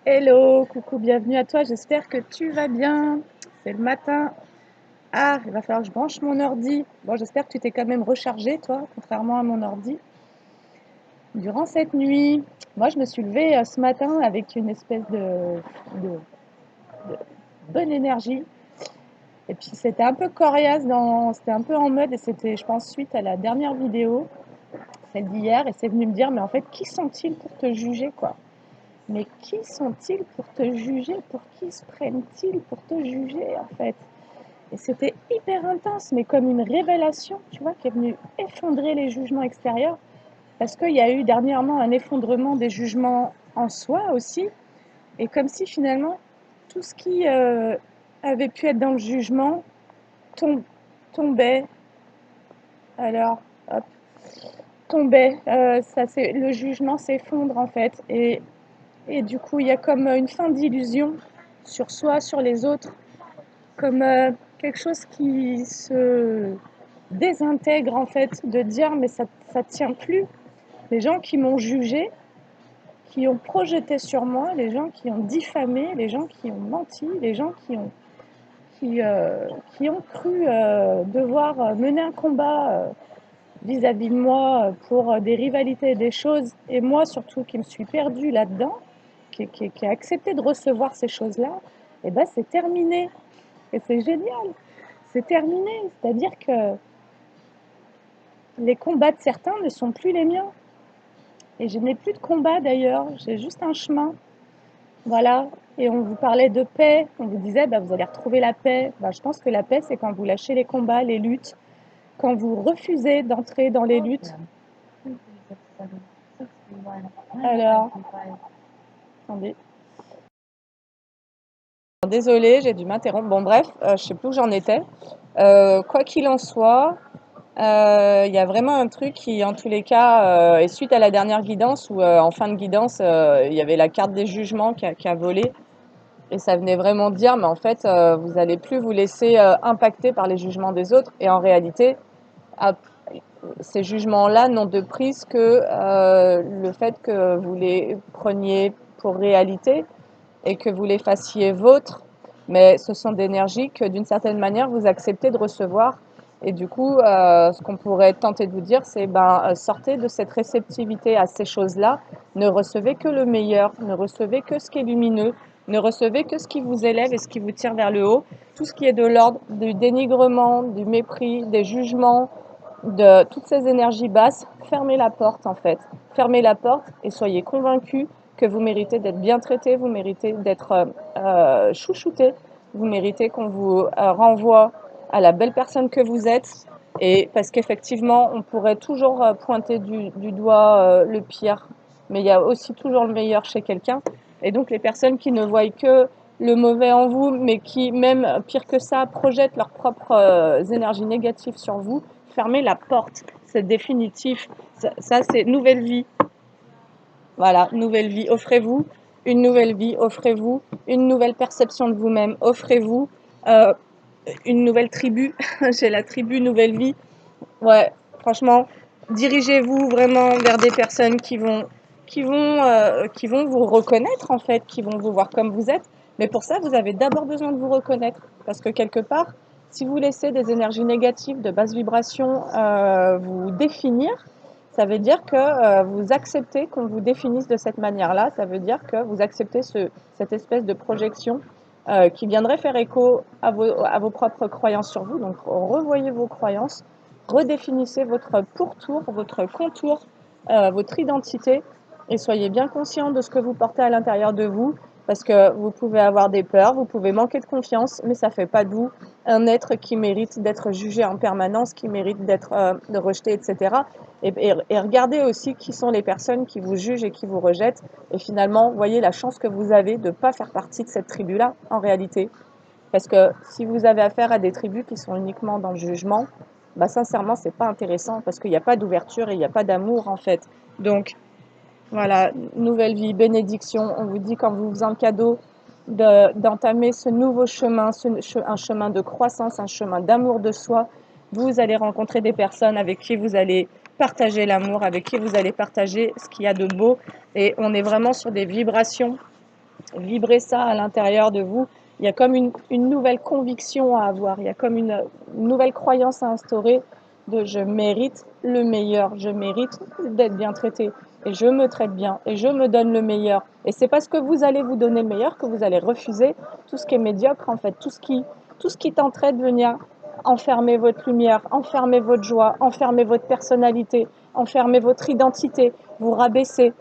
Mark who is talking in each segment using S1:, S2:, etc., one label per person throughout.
S1: Hello, coucou, bienvenue à toi, j'espère que tu vas bien. C'est le matin. Ah, il va falloir que je branche mon ordi. Bon, j'espère que tu t'es quand même rechargé, toi, contrairement à mon ordi. Durant cette nuit, moi, je me suis levée ce matin avec une espèce de bonne énergie. Et puis, c'était un peu coriace, c'était un peu en mode, et c'était, je pense, suite à la dernière vidéo, celle d'hier, et c'est venu me dire, mais en fait, qui sont-ils pour te juger, quoi? Mais qui sont-ils pour te juger? Pour qui se prennent-ils pour te juger, en fait? Et c'était hyper intense, mais comme une révélation, tu vois, qui est venue effondrer les jugements extérieurs, parce qu'il y a eu dernièrement un effondrement des jugements en soi aussi, et comme si finalement, tout ce qui avait pu être dans le jugement tombait, alors, hop, tombait, le jugement s'effondre en fait, et du coup, il y a comme une fin d'illusion sur soi, sur les autres, comme quelque chose qui se désintègre en fait, de dire mais ça tient plus. Les gens qui m'ont jugé, qui ont projeté sur moi, les gens qui ont diffamé, les gens qui ont menti, les gens qui, euh, qui ont cru devoir mener un combat vis-à-vis de moi pour des rivalités et des choses, et moi surtout qui me suis perdue là-dedans, qui a accepté de recevoir ces choses-là, et ben c'est terminé. Et c'est génial, c'est terminé. C'est-à-dire que les combats de certains ne sont plus les miens. Et je n'ai plus de combat d'ailleurs, j'ai juste un chemin. Voilà. Et on vous parlait de paix, on vous disait bah, vous allez retrouver la paix. Bah, je pense que la paix, c'est quand vous lâchez les combats, les luttes, quand vous refusez d'entrer dans les luttes. Alors, attendez. Désolée, j'ai dû m'interrompre. Bon, bref, je sais plus où j'en étais. Quoi qu'il en soit, il y a vraiment un truc qui, en tous les cas, et suite à la dernière guidance, où en fin de guidance, il y avait la carte des jugements qui a volé, et ça venait vraiment dire, mais en fait, vous allez plus vous laisser impacter par les jugements des autres, et en réalité, à- ces jugements-là n'ont de prise que le fait que vous les preniez pour réalité et que vous les fassiez vôtres, mais ce sont d'énergies que d'une certaine manière vous acceptez de recevoir. Et du coup, ce qu'on pourrait tenter de vous dire, c'est sortez de cette réceptivité à ces choses-là, ne recevez que le meilleur, ne recevez que ce qui est lumineux, ne recevez que ce qui vous élève et ce qui vous tire vers le haut. Tout ce qui est de l'ordre du dénigrement, du mépris, des jugements, de toutes ces énergies basses, fermez la porte en fait. Fermez la porte et soyez convaincus que vous méritez d'être bien traité, vous méritez d'être chouchouté, vous méritez qu'on vous renvoie à la belle personne que vous êtes. Et parce qu'effectivement, on pourrait toujours pointer du doigt le pire, mais il y a aussi toujours le meilleur chez quelqu'un. Et donc les personnes qui ne voient que le mauvais en vous, mais qui, même pire que ça, projettent leurs propres énergies négatives sur vous, fermez la porte. C'est définitif. Ça c'est nouvelle vie. Voilà, nouvelle vie. Offrez-vous une nouvelle vie. Offrez-vous une nouvelle perception de vous-même. Offrez-vous euh, une nouvelle tribu. J'ai la tribu nouvelle vie. Ouais, franchement, dirigez-vous vraiment vers des personnes qui vont vous reconnaître en fait, qui vont vous voir comme vous êtes. Mais pour ça, vous avez d'abord besoin de vous reconnaître, parce que quelque part, si vous laissez des énergies négatives de basse vibration vous définir, ça veut dire que vous acceptez qu'on vous définisse de cette manière-là. Ça veut dire que vous acceptez cette espèce de projection qui viendrait faire écho à vos propres croyances sur vous. Donc, revoyez vos croyances, redéfinissez votre pourtour, votre contour, votre identité et soyez bien conscient de ce que vous portez à l'intérieur de vous parce que vous pouvez avoir des peurs, vous pouvez manquer de confiance, mais ça ne fait pas de vous un être qui mérite d'être jugé en permanence, qui mérite d'être rejeté, etc. Et regardez aussi qui sont les personnes qui vous jugent et qui vous rejettent. Et finalement, voyez la chance que vous avez de ne pas faire partie de cette tribu-là, en réalité. Parce que si vous avez affaire à des tribus qui sont uniquement dans le jugement, bah sincèrement, c'est pas intéressant parce qu'il n'y a pas d'ouverture et il n'y a pas d'amour en fait. Donc voilà, nouvelle vie, bénédiction. On vous dit quand vous faisant le cadeau d'entamer ce nouveau chemin, un chemin de croissance, un chemin d'amour de soi, vous allez rencontrer des personnes avec qui vous allez partager l'amour, avec qui vous allez partager ce qu'il y a de beau. Et on est vraiment sur des vibrations Vibrez ça à l'intérieur de vous. Il y a comme une nouvelle conviction à avoir, il y a comme une nouvelle croyance à instaurer de je mérite le meilleur, je mérite d'être bien traité et je me traite bien et je me donne le meilleur. Et c'est parce que vous allez vous donner le meilleur que vous allez refuser tout ce qui est médiocre en fait, tout ce qui tenterait de venir enfermer votre lumière, enfermer votre joie, enfermer votre personnalité, enfermer votre identité, vous rabaisser.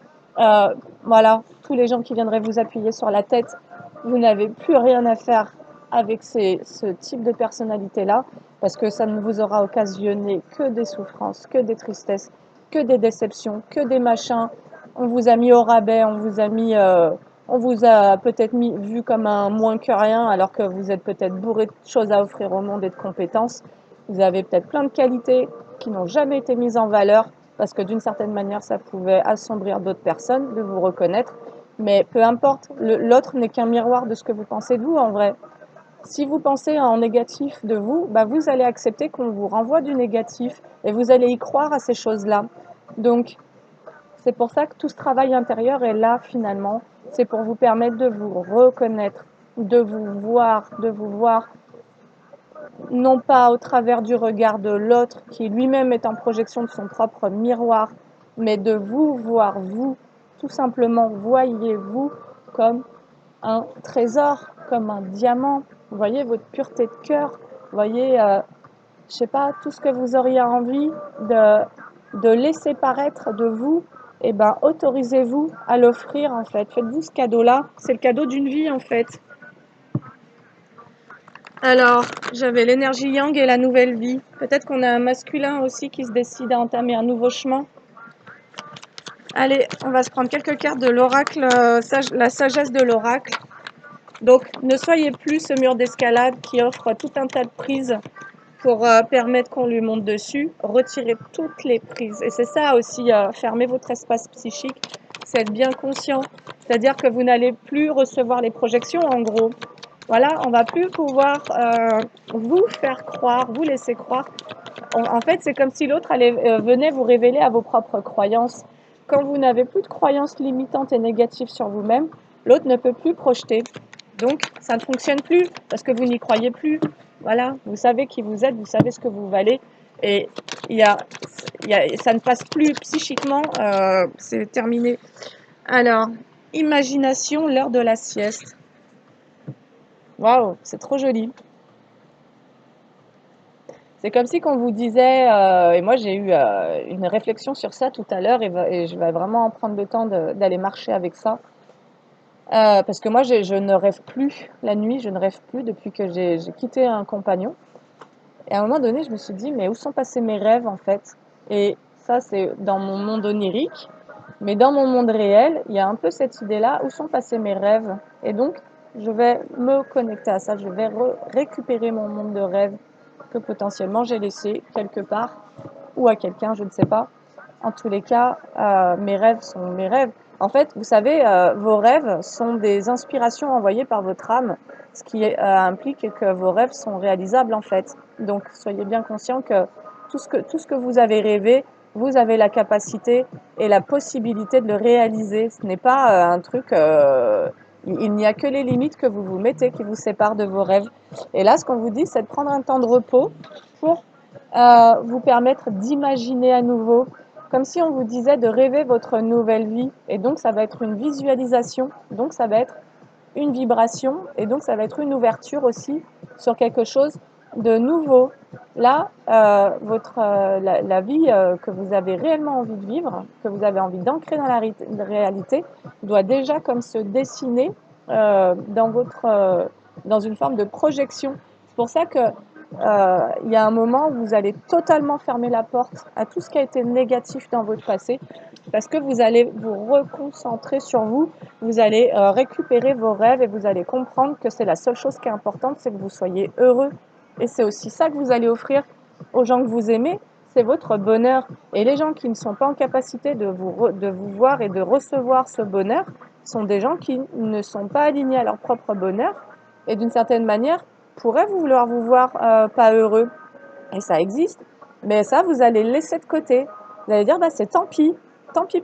S1: Voilà, tous les gens qui viendraient vous appuyer sur la tête, vous n'avez plus rien à faire avec ce type de personnalité-là, parce que ça ne vous aura occasionné que des souffrances, que des tristesses, que des déceptions, que des machins. On vous a mis au rabais, on vous a peut-être vu comme un moins que rien, alors que vous êtes peut-être bourré de choses à offrir au monde et de compétences. Vous avez peut-être plein de qualités qui n'ont jamais été mises en valeur, parce que d'une certaine manière, ça pouvait assombrir d'autres personnes de vous reconnaître. Mais peu importe, l'autre n'est qu'un miroir de ce que vous pensez de vous en vrai. Si vous pensez en négatif de vous, bah vous allez accepter qu'on vous renvoie du négatif et vous allez y croire à ces choses-là. Donc, c'est pour ça que tout ce travail intérieur est là finalement. C'est pour vous permettre de vous reconnaître, de vous voir non pas au travers du regard de l'autre qui lui-même est en projection de son propre miroir, mais de vous voir vous, tout simplement voyez-vous comme un trésor, comme un diamant. Vous voyez votre pureté de cœur, vous voyez, je sais pas, tout ce que vous auriez envie de laisser paraître de vous, et ben autorisez-vous à l'offrir en fait. Faites-vous ce cadeau-là, c'est le cadeau d'une vie en fait. Alors, j'avais l'énergie yang et la nouvelle vie. Peut-être qu'on a un masculin aussi qui se décide à entamer un nouveau chemin. Allez, on va se prendre quelques cartes de l'oracle, la sagesse de l'oracle. Donc, ne soyez plus ce mur d'escalade qui offre tout un tas de prises pour permettre qu'on lui monte dessus. Retirez toutes les prises. Et c'est ça aussi, fermer votre espace psychique, c'est être bien conscient. C'est-à-dire que vous n'allez plus recevoir les projections, en gros. Voilà, on va plus pouvoir vous faire croire, vous laisser croire. En fait, c'est comme si l'autre venait vous révéler à vos propres croyances. Quand vous n'avez plus de croyances limitantes et négatives sur vous-même, l'autre ne peut plus projeter. Donc, ça ne fonctionne plus parce que vous n'y croyez plus. Voilà, vous savez qui vous êtes, vous savez ce que vous valez. Et ça ne passe plus psychiquement, c'est terminé. Alors, imagination, l'heure de la sieste. Waouh, c'est trop joli. C'est comme si qu'on vous disait, et moi j'ai eu une réflexion sur ça tout à l'heure et je vais vraiment en prendre le temps d'aller marcher avec ça. Parce que moi je ne rêve plus la nuit, je ne rêve plus depuis que j'ai quitté un compagnon. Et à un moment donné, je me suis dit, mais où sont passés mes rêves en fait? Et ça, c'est dans mon monde onirique. Mais dans mon monde réel, il y a un peu cette idée-là, où sont passés mes rêves? Et donc, je vais me connecter à ça, je vais récupérer mon monde de rêves que potentiellement j'ai laissé quelque part, ou à quelqu'un, je ne sais pas. En tous les cas, mes rêves sont mes rêves. En fait, vous savez, vos rêves sont des inspirations envoyées par votre âme, ce qui implique que vos rêves sont réalisables en fait. Donc, soyez bien conscient que tout ce que vous avez rêvé, vous avez la capacité et la possibilité de le réaliser. Ce n'est pas un truc. Il n'y a que les limites que vous vous mettez qui vous séparent de vos rêves. Et là, ce qu'on vous dit, c'est de prendre un temps de repos pour vous permettre d'imaginer à nouveau, comme si on vous disait de rêver votre nouvelle vie. Et donc, ça va être une visualisation, donc ça va être une vibration, et donc ça va être une ouverture aussi sur quelque chose de nouveau. Là, la vie que vous avez réellement envie de vivre, que vous avez envie d'ancrer dans la réalité, doit déjà comme se dessiner dans une forme de projection. C'est pour ça que il y a un moment où vous allez totalement fermer la porte à tout ce qui a été négatif dans votre passé, parce que vous allez vous reconcentrer sur vous, vous allez récupérer vos rêves et vous allez comprendre que c'est la seule chose qui est importante, c'est que vous soyez heureux. Et c'est aussi ça que vous allez offrir aux gens que vous aimez, c'est votre bonheur. Et les gens qui ne sont pas en capacité de vous voir et de recevoir ce bonheur sont des gens qui ne sont pas alignés à leur propre bonheur et d'une certaine manière pourraient vouloir vous voir pas heureux. Et ça existe. Mais ça, vous allez le laisser de côté. Vous allez dire, bah, c'est tant pis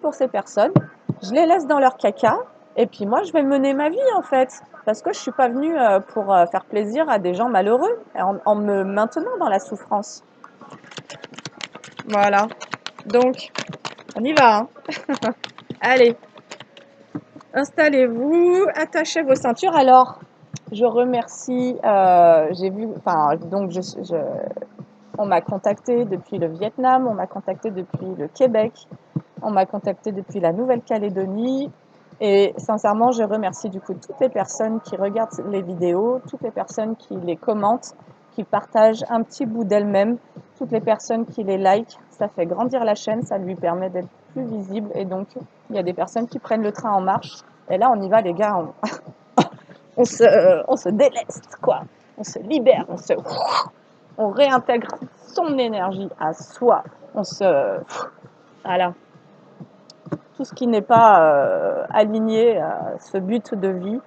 S1: pour ces personnes. Je les laisse dans leur caca Et puis moi, je vais mener ma vie en fait, parce que je suis pas venue pour faire plaisir à des gens malheureux, en me maintenant dans la souffrance. Voilà. Donc, on y va, hein. Allez, installez-vous, attachez vos ceintures. Alors, je remercie, j'ai vu, enfin, donc on m'a contacté depuis le Vietnam, on m'a contacté depuis le Québec, on m'a contacté depuis la Nouvelle-Calédonie. Et sincèrement, je remercie du coup toutes les personnes qui regardent les vidéos, toutes les personnes qui les commentent, qui partagent un petit bout d'elles-mêmes, toutes les personnes qui les like. Ça fait grandir la chaîne, ça lui permet d'être plus visible. Et donc, il y a des personnes qui prennent le train en marche. Et là, on y va, les gars. On se déleste, quoi. On se libère, on réintègre son énergie à soi. On se, voilà, tout ce qui n'est pas aligné à ce but de vie,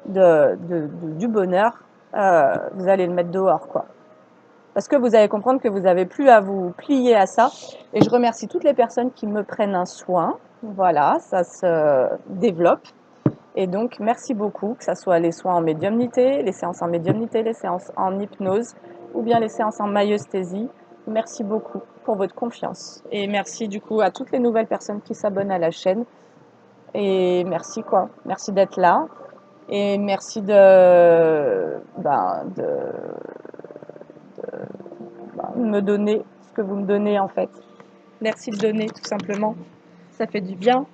S1: du bonheur, vous allez le mettre dehors, quoi. Parce que vous allez comprendre que vous n'avez plus à vous plier à ça. Et je remercie toutes les personnes qui me prennent un soin. Voilà, ça se développe. Et donc, merci beaucoup, que ce soit les soins en médiumnité, les séances en médiumnité, les séances en hypnose ou bien les séances en maïeusthésie. Merci beaucoup pour votre confiance. Et merci du coup à toutes les nouvelles personnes qui s'abonnent à la chaîne. Et merci quoi. Merci d'être là. Et merci de me donner ce que vous me donnez en fait. Merci de donner tout simplement. Ça fait du bien.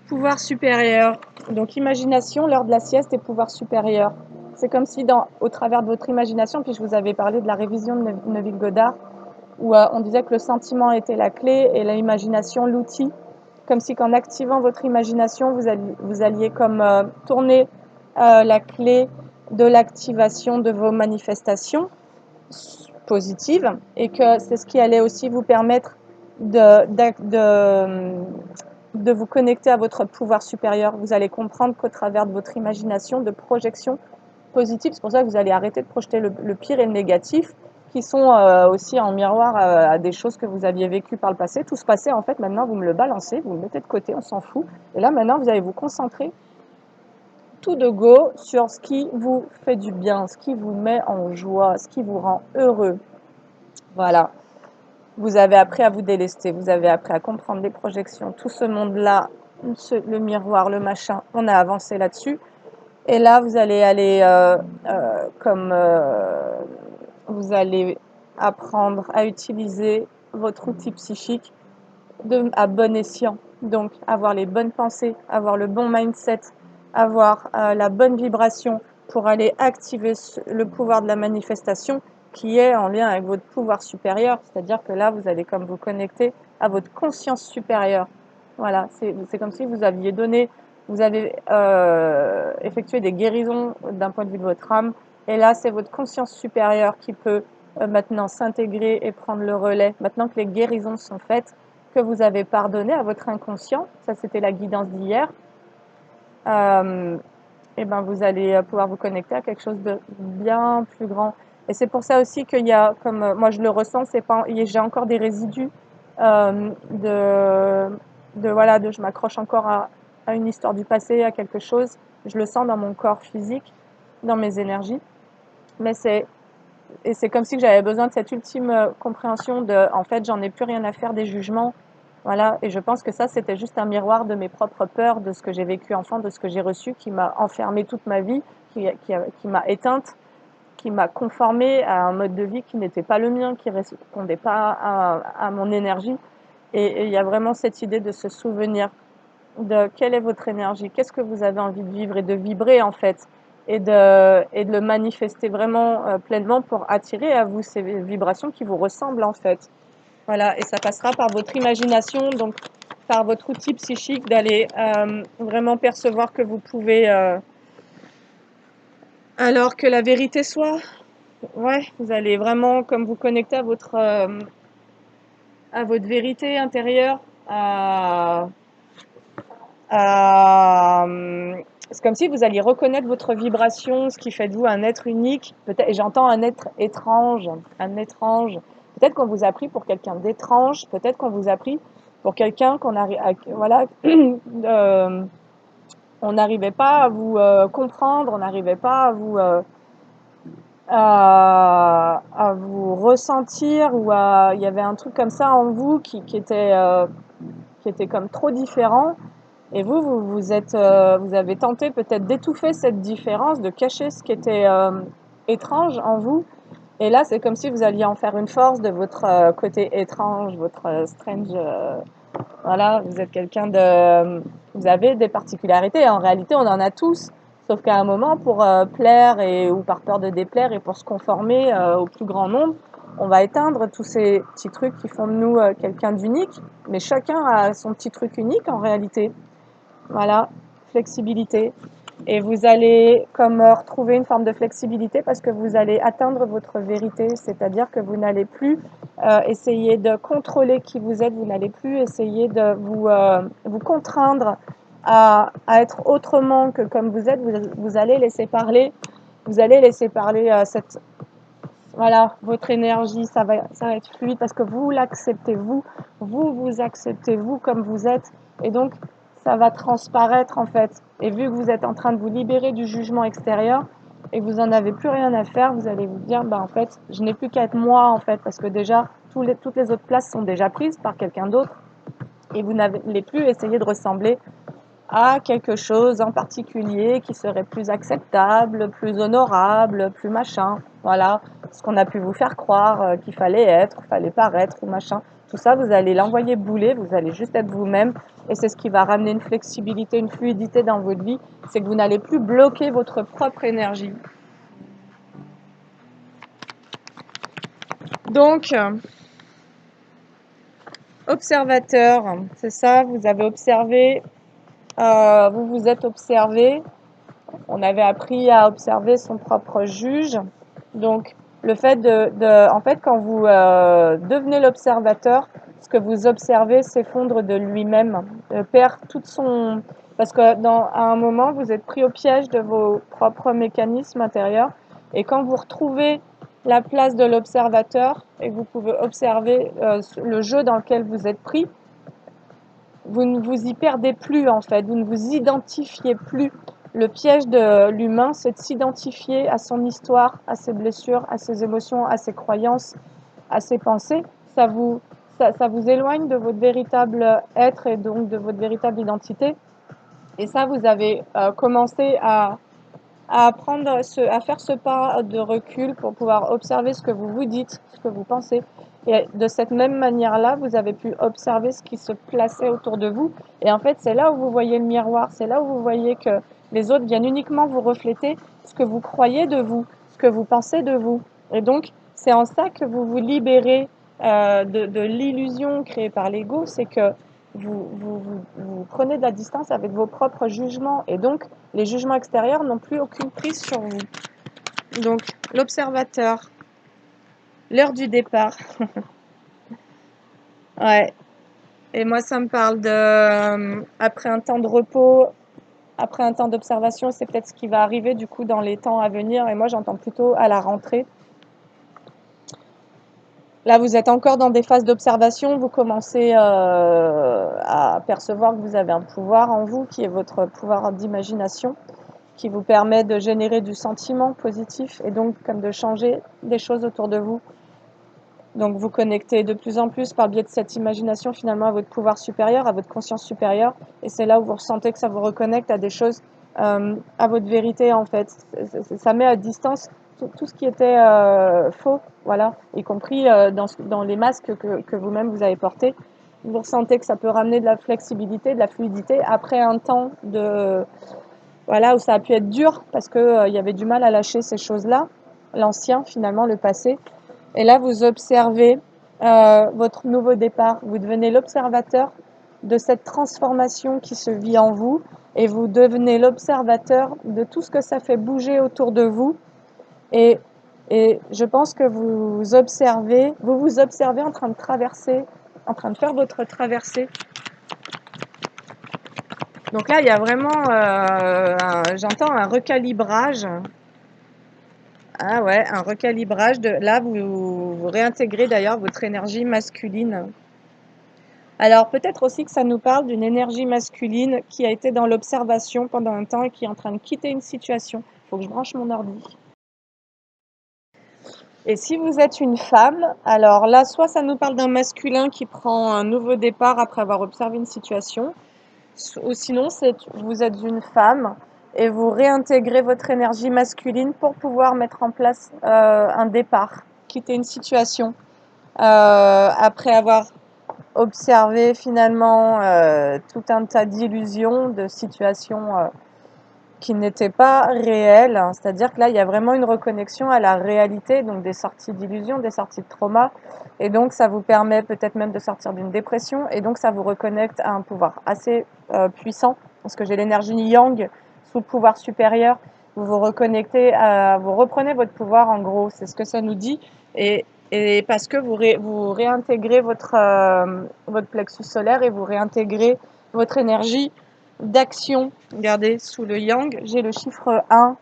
S1: Pouvoir supérieur. Donc imagination, l'heure de la sieste et pouvoir supérieur. C'est comme si au travers de votre imagination, puis je vous avais parlé de la révision de Neville Goddard, où on disait que le sentiment était la clé et l'imagination l'outil. Comme si qu'en activant votre imagination, vous alliez comme tourner la clé de l'activation de vos manifestations positives et que c'est ce qui allait aussi vous permettre de vous connecter à votre pouvoir supérieur. Vous allez comprendre qu'au travers de votre imagination, de projection positive, c'est pour ça que vous allez arrêter de projeter le pire et le négatif, qui sont aussi en miroir à des choses que vous aviez vécues par le passé. Tout ce passé, en fait, maintenant, vous me le balancez, vous le mettez de côté, on s'en fout. Et là, maintenant, vous allez vous concentrer tout de go sur ce qui vous fait du bien, ce qui vous met en joie, ce qui vous rend heureux. Voilà. Vous avez appris à vous délester, vous avez appris à comprendre les projections, tout ce monde-là, le miroir, le machin, on a avancé là-dessus. Et là, vous allez aller vous allez apprendre à utiliser votre outil psychique à bon escient. Donc, avoir les bonnes pensées, avoir le bon mindset, avoir la bonne vibration pour aller activer le pouvoir de la manifestation qui est en lien avec votre pouvoir supérieur. C'est-à-dire que là, vous allez comme vous connecter à votre conscience supérieure. Voilà, c'est comme si vous aviez donné, vous avez effectué des guérisons d'un point de vue de votre âme. Et là, c'est votre conscience supérieure qui peut maintenant s'intégrer et prendre le relais. Maintenant que les guérisons sont faites, que vous avez pardonné à votre inconscient, ça c'était la guidance d'hier, et ben vous allez pouvoir vous connecter à quelque chose de bien plus grand. Et c'est pour ça aussi qu'il y a, comme moi je le ressens, c'est pas, j'ai encore des résidus voilà, je m'accroche encore à une histoire du passé, à quelque chose. Je le sens dans mon corps physique, dans mes énergies, mais c'est comme si j'avais besoin de cette ultime compréhension en fait, j'en ai plus rien à faire des jugements. Voilà, et je pense que ça, c'était juste un miroir de mes propres peurs, de ce que j'ai vécu enfant, de ce que j'ai reçu, qui m'a enfermée toute ma vie, qui m'a éteinte, qui m'a conformée à un mode de vie qui n'était pas le mien, qui ne répondait pas à mon énergie. Et il y a vraiment cette idée de se souvenir de quelle est votre énergie, qu'est-ce que vous avez envie de vivre et de vibrer en fait, et de le manifester vraiment pleinement pour attirer à vous ces vibrations qui vous ressemblent en fait. Voilà, et ça passera par votre imagination, donc par votre outil psychique d'aller vraiment percevoir que vous pouvez, alors que la vérité soit, ouais, vous allez vraiment comme vous connecter à votre vérité intérieure, à, c'est comme si vous alliez reconnaître votre vibration, ce qui fait de vous un être unique. Peut-être, et j'entends un être étrange, un étrange. Peut-être qu'on vous a pris pour quelqu'un d'étrange. Peut-être qu'on vous a pris pour quelqu'un qu'on a, voilà, on n'arrivait pas à vous comprendre, on n'arrivait pas à vous ressentir ou il y avait un truc comme ça en vous qui était comme trop différent. Et vous avez tenté peut-être d'étouffer cette différence, de cacher ce qui était étrange en vous. Et là, c'est comme si vous alliez en faire une force de votre côté étrange, votre strange. Voilà, vous êtes quelqu'un de. Vous avez des particularités. En réalité, on en a tous. Sauf qu'à un moment, pour plaire ou par peur de déplaire et pour se conformer au plus grand nombre, on va éteindre tous ces petits trucs qui font de nous quelqu'un d'unique. Mais chacun a son petit truc unique en réalité. Voilà, flexibilité. Et vous allez comme retrouver une forme de flexibilité parce que vous allez atteindre votre vérité, c'est-à-dire que vous n'allez plus essayer de contrôler qui vous êtes, vous n'allez plus essayer de vous contraindre être autrement que comme vous êtes, vous allez laisser parler, voilà, votre énergie, ça va être fluide parce que vous l'acceptez, vous acceptez vous comme vous êtes. Et donc, ça va transparaître en fait. Et vu que vous êtes en train de vous libérer du jugement extérieur et que vous n'en avez plus rien à faire, vous allez vous dire, bah en fait, je n'ai plus qu'à être moi en fait, parce que déjà, toutes les autres places sont déjà prises par quelqu'un d'autre et vous n'allez plus essayer de ressembler à quelque chose en particulier qui serait plus acceptable, plus honorable, plus machin. Voilà, ce qu'on a pu vous faire croire qu'il fallait être, fallait paraître ou machin. Tout ça, vous allez l'envoyer bouler, vous allez juste être vous-même et c'est ce qui va ramener une flexibilité, une fluidité dans votre vie, c'est que vous n'allez plus bloquer votre propre énergie. Donc, observateur, c'est ça, vous avez observé, vous vous êtes observé. On avait appris à observer son propre juge. Donc, le fait en fait, quand vous devenez l'observateur, ce que vous observez s'effondre de lui-même, perd toute son. Parce que à un moment, vous êtes pris au piège de vos propres mécanismes intérieurs. Et quand vous retrouvez la place de l'observateur et que vous pouvez observer le jeu dans lequel vous êtes pris, vous ne vous y perdez plus en fait, vous ne vous identifiez plus. Le piège de l'humain, c'est de s'identifier à son histoire, à ses blessures, à ses émotions, à ses croyances, à ses pensées. Ça vous éloigne de votre véritable être et donc de votre véritable identité. Et ça, vous avez commencé à faire ce pas de recul pour pouvoir observer ce que vous vous dites, ce que vous pensez. Et de cette même manière-là, vous avez pu observer ce qui se plaçait autour de vous. Et en fait, c'est là où vous voyez le miroir, c'est là où vous voyez que les autres viennent uniquement vous refléter ce que vous croyez de vous, ce que vous pensez de vous. Et donc, c'est en ça que vous vous libérez de l'illusion créée par l'ego, c'est que vous prenez de la distance avec vos propres jugements. Et donc, les jugements extérieurs n'ont plus aucune prise sur vous. Donc, l'observateur, l'heure du départ. Ouais. Et moi, ça me parle après un temps de repos, après un temps d'observation, c'est peut-être ce qui va arriver du coup dans les temps à venir. Et moi, j'entends plutôt à la rentrée. Là, vous êtes encore dans des phases d'observation. Vous commencez à percevoir que vous avez un pouvoir en vous, qui est votre pouvoir d'imagination, qui vous permet de générer du sentiment positif et donc comme de changer des choses autour de vous. Donc vous connectez de plus en plus par le biais de cette imagination finalement à votre pouvoir supérieur, à votre conscience supérieure, et c'est là où vous ressentez que ça vous reconnecte à des choses, à votre vérité en fait. Ça met à distance tout ce qui était faux, voilà, y compris dans les masques que vous-même vous avez portés. Vous ressentez que ça peut ramener de la flexibilité, de la fluidité après un temps voilà, où ça a pu être dur parce que il y avait du mal à lâcher ces choses-là, l'ancien finalement, le passé. Et là, vous observez votre nouveau départ. Vous devenez l'observateur de cette transformation qui se vit en vous et vous devenez l'observateur de tout ce que ça fait bouger autour de vous. Et, et je pense que vous vous observez en train de traverser, en train de faire votre traversée. Donc là, il y a vraiment, j'entends un recalibrage. Ah ouais, un recalibrage de là vous réintégrez d'ailleurs votre énergie masculine. Alors peut-être aussi que ça nous parle d'une énergie masculine qui a été dans l'observation pendant un temps et qui est en train de quitter une situation. Il faut que je branche mon ordi. Et si vous êtes une femme, alors là, soit ça nous parle d'un masculin qui prend un nouveau départ après avoir observé une situation, ou sinon vous êtes une femme et vous réintégrez votre énergie masculine pour pouvoir mettre en place un départ, quitter une situation après avoir observé finalement tout un tas d'illusions, de situations qui n'étaient pas réelles. C'est-à-dire que là, il y a vraiment une reconnexion à la réalité, donc des sorties d'illusions, des sorties de trauma. Et donc, ça vous permet peut-être même de sortir d'une dépression. Et donc, ça vous reconnecte à un pouvoir assez puissant, parce que j'ai l'énergie yang sous le pouvoir supérieur. Vous vous reconnectez, vous reprenez votre pouvoir en gros, c'est ce que ça nous dit. Et parce que vous réintégrez votre plexus solaire et vous réintégrez votre énergie d'action. Regardez, sous le yang, j'ai le chiffre 1.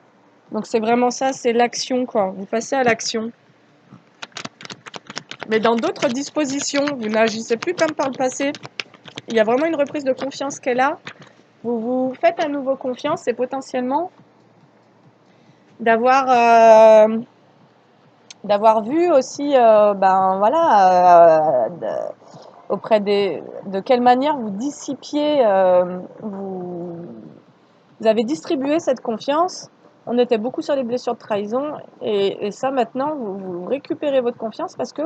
S1: Donc c'est vraiment ça, c'est l'action, quoi. Vous passez à l'action. Mais dans d'autres dispositions, vous n'agissez plus comme par le passé. Il y a vraiment une reprise de confiance qu'elle a. Vous vous faites à nouveau confiance et potentiellement d'avoir vu aussi, ben voilà, auprès de quelle manière vous dissipiez, vous avez distribué cette confiance. On était beaucoup sur les blessures de trahison et ça maintenant, vous récupérez votre confiance parce que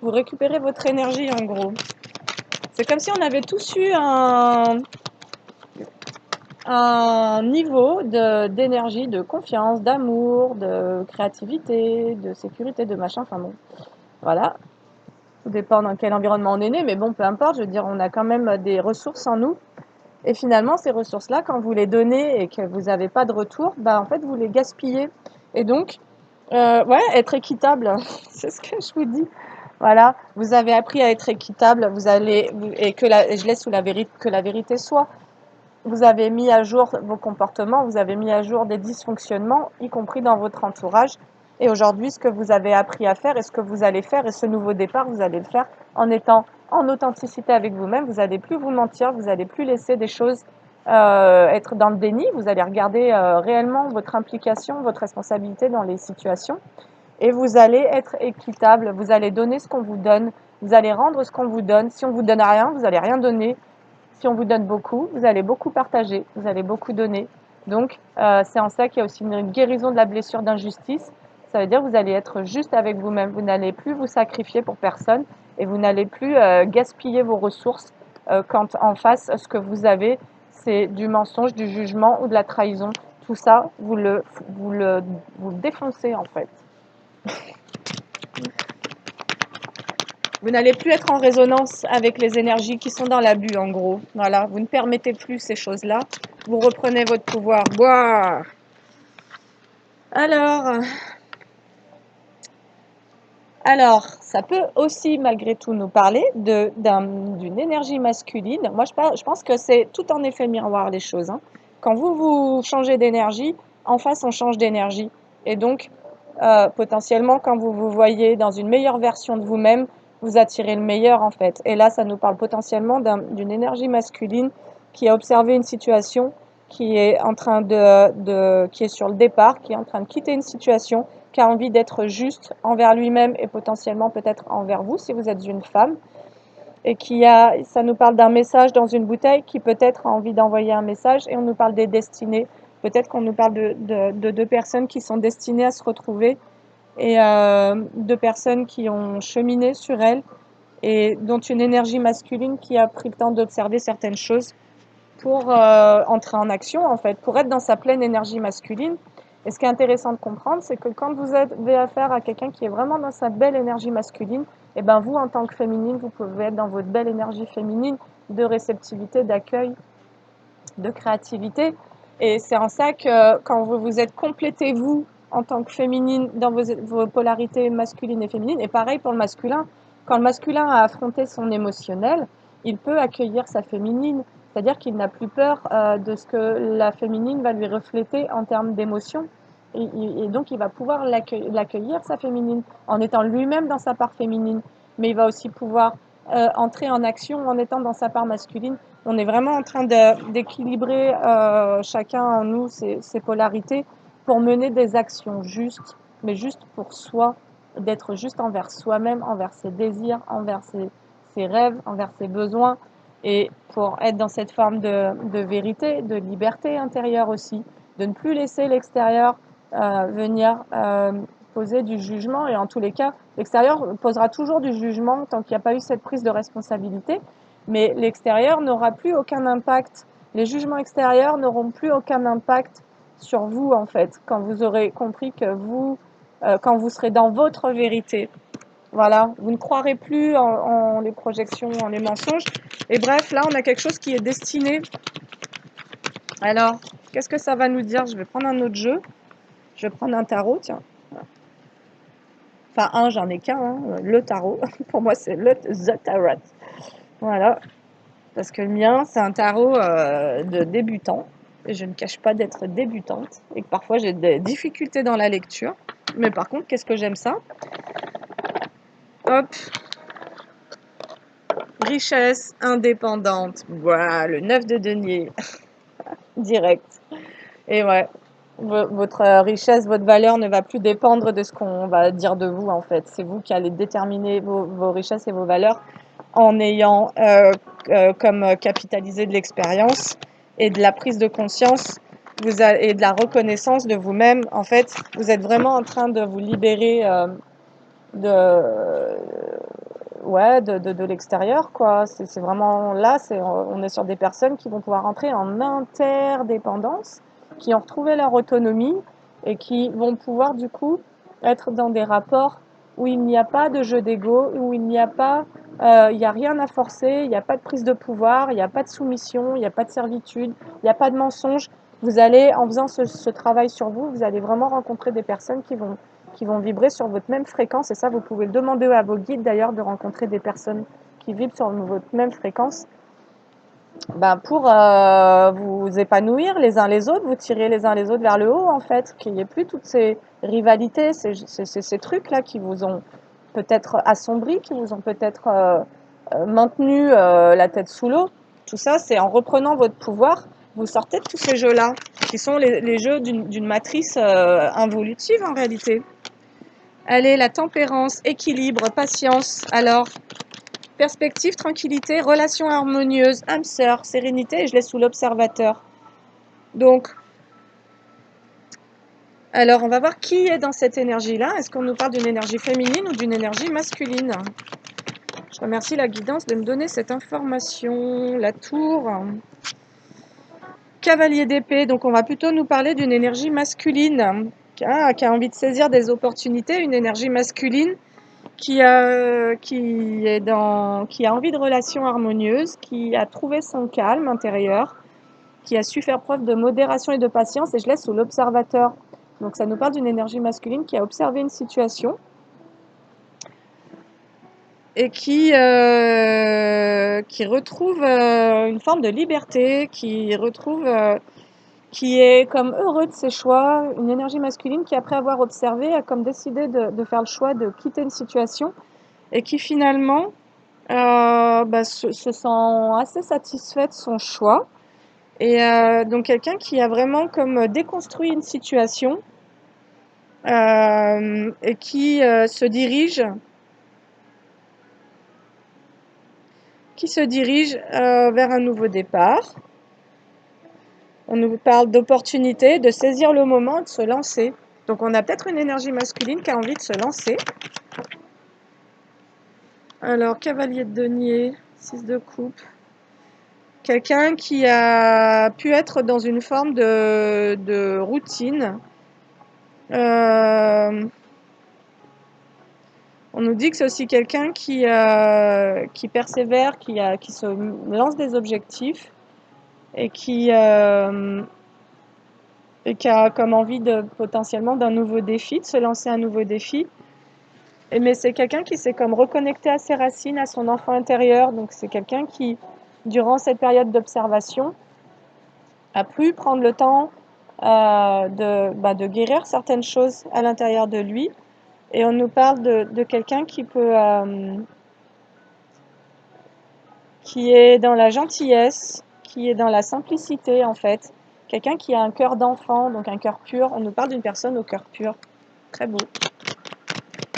S1: vous récupérez votre énergie en gros. C'est comme si on avait tous eu un niveau d'énergie, de confiance, d'amour, de créativité, de sécurité, de machin, enfin bon, voilà. Tout dépend dans quel environnement on est né, mais bon, peu importe, je veux dire, on a quand même des ressources en nous. Et finalement, ces ressources-là, quand vous les donnez et que vous n'avez pas de retour, bah, en fait, vous les gaspillez. Et donc, ouais, être équitable, c'est ce que je vous dis. Voilà, vous avez appris à être équitable, et je laisse que la vérité soit. Vous avez mis à jour vos comportements, vous avez mis à jour des dysfonctionnements, y compris dans votre entourage. Et aujourd'hui, ce que vous avez appris à faire et ce que vous allez faire, et ce nouveau départ, vous allez le faire en étant en authenticité avec vous-même. Vous n'allez plus vous mentir, vous n'allez plus laisser des choses être dans le déni. Vous allez regarder réellement votre implication, votre responsabilité dans les situations. Et vous allez être équitable, vous allez donner ce qu'on vous donne, vous allez rendre ce qu'on vous donne. Si on vous donne rien, vous n'allez rien donner. Si on vous donne beaucoup, vous allez beaucoup partager, vous allez beaucoup donner. Donc, c'est en ça qu'il y a aussi une guérison de la blessure d'injustice. Ça veut dire que vous allez être juste avec vous-même. Vous n'allez plus vous sacrifier pour personne et vous n'allez plus gaspiller vos ressources quand en face, ce que vous avez, c'est du mensonge, du jugement ou de la trahison. Tout ça, vous le défoncez en fait. Vous n'allez plus être en résonance avec les énergies qui sont dans l'abus, en gros. Voilà, vous ne permettez plus ces choses-là. Vous reprenez votre pouvoir. Boire. Alors, ça peut aussi, malgré tout, nous parler d'une énergie masculine. Moi, je pense que c'est tout en effet miroir, les choses. Hein. Quand vous changez d'énergie, en face, on change d'énergie. Et donc, potentiellement, quand vous vous voyez dans une meilleure version de vous-même, vous attirez le meilleur, en fait. Et là, ça nous parle potentiellement d'une énergie masculine qui a observé une situation, qui est en train qui est sur le départ, qui est en train de quitter une situation, qui a envie d'être juste envers lui-même et potentiellement peut-être envers vous si vous êtes une femme, et ça nous parle d'un message dans une bouteille qui peut-être a envie d'envoyer un message, et on nous parle des destinées. Peut-être qu'on nous parle de deux personnes qui sont destinées à se retrouver et deux personnes qui ont cheminé sur elles et dont une énergie masculine qui a pris le temps d'observer certaines choses pour entrer en action, en fait, pour être dans sa pleine énergie masculine. Et ce qui est intéressant de comprendre, c'est que quand vous avez affaire à quelqu'un qui est vraiment dans sa belle énergie masculine, et ben vous, en tant que féminine, vous pouvez être dans votre belle énergie féminine de réceptivité, d'accueil, de créativité. Et c'est en ça que quand vous vous êtes complété, vous, en tant que féminine, dans vos polarités masculines et féminines, et pareil pour le masculin, quand le masculin a affronté son émotionnel, il peut accueillir sa féminine, c'est-à-dire qu'il n'a plus peur de ce que la féminine va lui refléter en termes d'émotion. Et donc, il va pouvoir l'accueillir, sa féminine, en étant lui-même dans sa part féminine. Mais il va aussi pouvoir entrer en action en étant dans sa part masculine. On est vraiment en train d'équilibrer chacun en nous ses polarités pour mener des actions justes, mais juste pour soi, d'être juste envers soi-même, envers ses désirs, envers ses rêves, envers ses besoins, et pour être dans cette forme de vérité, de liberté intérieure aussi, de ne plus laisser l'extérieur venir poser du jugement, et en tous les cas, l'extérieur posera toujours du jugement tant qu'il n'y a pas eu cette prise de responsabilité, mais l'extérieur n'aura plus aucun impact, les jugements extérieurs n'auront plus aucun impact sur vous en fait, quand vous aurez compris que quand vous serez dans votre vérité. Voilà, vous ne croirez plus en les projections, en les mensonges. Et bref, là, on a quelque chose qui est destiné. Alors, qu'est-ce que ça va nous dire? Je vais prendre un autre jeu. Je vais prendre un tarot, tiens. Enfin, j'en ai qu'un, hein, le tarot. Pour moi, c'est The Tarot. Voilà. Parce que le mien, c'est un tarot de débutant. Et je ne cache pas d'être débutante. Et que parfois, j'ai des difficultés dans la lecture. Mais par contre, qu'est-ce que j'aime ça? Hop. Richesse indépendante. Voilà, le 9 de denier. Direct. Et ouais. Votre richesse, votre valeur ne va plus dépendre de ce qu'on va dire de vous, en fait. C'est vous qui allez déterminer vos richesses et vos valeurs en ayant comme capitalisé de l'expérience et de la prise de conscience et de la reconnaissance de vous-même. En fait, vous êtes vraiment en train de vous libérer de, ouais, de l'extérieur, quoi. C'est vraiment là, on est sur des personnes qui vont pouvoir entrer en interdépendance, qui ont retrouvé leur autonomie et qui vont pouvoir du coup être dans des rapports où il n'y a pas de jeu d'ego, où il n'y a pas, il n'y a rien à forcer, il n'y a pas de prise de pouvoir, il n'y a pas de soumission, il n'y a pas de servitude, il n'y a pas de mensonge. Vous allez, en faisant ce travail sur vous, vous allez vraiment rencontrer des personnes qui vont vibrer sur votre même fréquence. Et ça, vous pouvez le demander à vos guides d'ailleurs, de rencontrer des personnes qui vibrent sur votre même fréquence, pour vous épanouir les uns les autres, vous tirer les uns les autres vers le haut en fait, qu'il n'y ait plus toutes ces rivalités, ces trucs-là qui vous ont peut-être assombri, qui vous ont peut-être maintenu la tête sous l'eau. Tout ça, c'est en reprenant votre pouvoir, vous sortez de tous ces jeux-là, qui sont les jeux d'une matrice involutive en réalité. Allez, la tempérance, équilibre, patience. Alors, perspective, tranquillité, relation harmonieuse, âme sœur, sérénité, et je laisse sous l'observateur. Donc, alors on va voir qui est dans cette énergie-là. Est-ce qu'on nous parle d'une énergie féminine ou d'une énergie masculine? Je remercie la guidance de me donner cette information. La tour. Cavalier d'épée, donc on va plutôt nous parler d'une énergie masculine qui a envie de saisir des opportunités, une énergie masculine qui a envie de relations harmonieuses, qui a trouvé son calme intérieur, qui a su faire preuve de modération et de patience, et je laisse sous l'observateur. Donc ça nous parle d'une énergie masculine qui a observé une situation et qui retrouve une forme de liberté, qui est comme heureux de ses choix, une énergie masculine qui, après avoir observé, a comme décidé de faire le choix de quitter une situation et qui finalement se sent assez satisfait de son choix. Et donc quelqu'un qui a vraiment comme déconstruit une situation et qui se dirige vers un nouveau départ. On nous parle d'opportunité, de saisir le moment, de se lancer. Donc on a peut-être une énergie masculine qui a envie de se lancer. Alors, cavalier de denier, 6 de coupe. Quelqu'un qui a pu être dans une forme de routine. On nous dit que c'est aussi quelqu'un qui persévère, qui se lance des objectifs et qui a comme envie potentiellement d'un nouveau défi, de se lancer un nouveau défi. Mais c'est quelqu'un qui s'est comme reconnecté à ses racines, à son enfant intérieur. Donc c'est quelqu'un qui, durant cette période d'observation, a pu prendre le temps de guérir certaines choses à l'intérieur de lui. Et on nous parle de quelqu'un qui peut qui est dans la gentillesse, qui est dans la simplicité en fait. Quelqu'un qui a un cœur d'enfant, donc un cœur pur. On nous parle d'une personne au cœur pur. Très beau.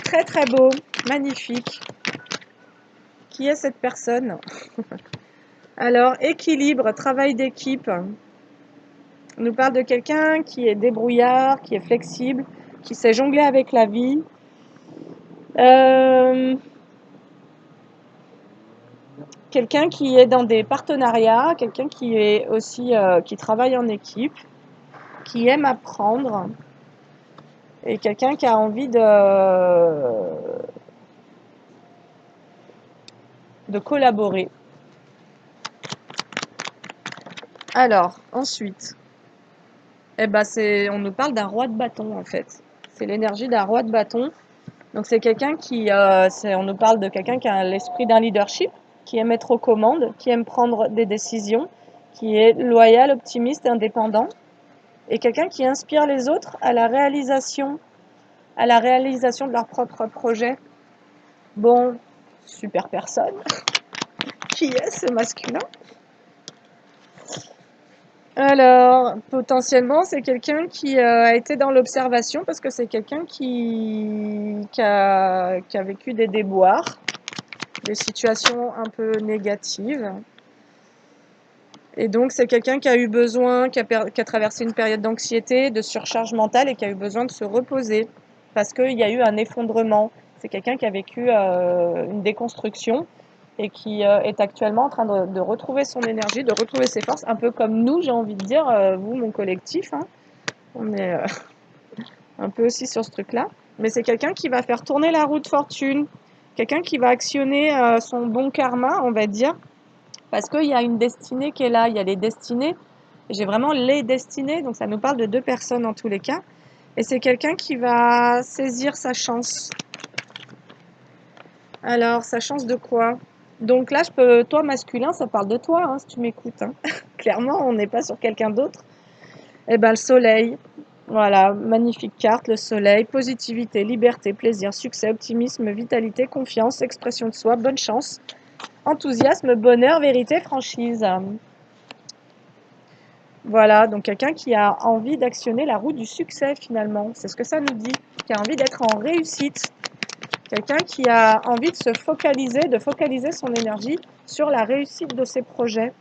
S1: Très très beau, magnifique. Qui est cette personne? Alors, équilibre, travail d'équipe. On nous parle de quelqu'un qui est débrouillard, qui est flexible, qui sait jongler avec la vie. Quelqu'un qui est dans des partenariats, quelqu'un qui est aussi qui travaille en équipe, qui aime apprendre, et quelqu'un qui a envie de collaborer. Alors, ensuite, on nous parle d'un roi de bâton en fait. C'est l'énergie d'un roi de bâton. Donc c'est quelqu'un on nous parle de quelqu'un qui a l'esprit d'un leadership, qui aime être aux commandes, qui aime prendre des décisions, qui est loyal, optimiste et indépendant, et quelqu'un qui inspire les autres à la réalisation de leur propre projet. Bon, super personne. Qui est ce masculin? Alors, potentiellement, c'est quelqu'un qui a été dans l'observation parce que c'est quelqu'un qui a vécu des déboires, des situations un peu négatives. Et donc, c'est quelqu'un qui a eu besoin, qui a traversé une période d'anxiété, de surcharge mentale et qui a eu besoin de se reposer parce qu'il y a eu un effondrement. C'est quelqu'un qui a vécu une déconstruction et qui est actuellement en train de retrouver son énergie, de retrouver ses forces, un peu comme nous, j'ai envie de dire, vous, mon collectif, hein. On est un peu aussi sur ce truc-là. Mais c'est quelqu'un qui va faire tourner la roue de fortune, quelqu'un qui va actionner son bon karma, on va dire, parce qu'il y a une destinée qui est là, il y a les destinées. J'ai vraiment les destinées, donc ça nous parle de deux personnes en tous les cas. Et c'est quelqu'un qui va saisir sa chance. Alors, sa chance de quoi? Donc là, toi masculin, ça parle de toi, hein, si tu m'écoutes, hein. Clairement, on n'est pas sur quelqu'un d'autre. Eh ben, le soleil. Voilà, magnifique carte, le soleil, positivité, liberté, plaisir, succès, optimisme, vitalité, confiance, expression de soi, bonne chance, enthousiasme, bonheur, vérité, franchise. Voilà, donc quelqu'un qui a envie d'actionner la roue du succès finalement, c'est ce que ça nous dit, qui a envie d'être en réussite, quelqu'un qui a envie de focaliser son énergie sur la réussite de ses projets.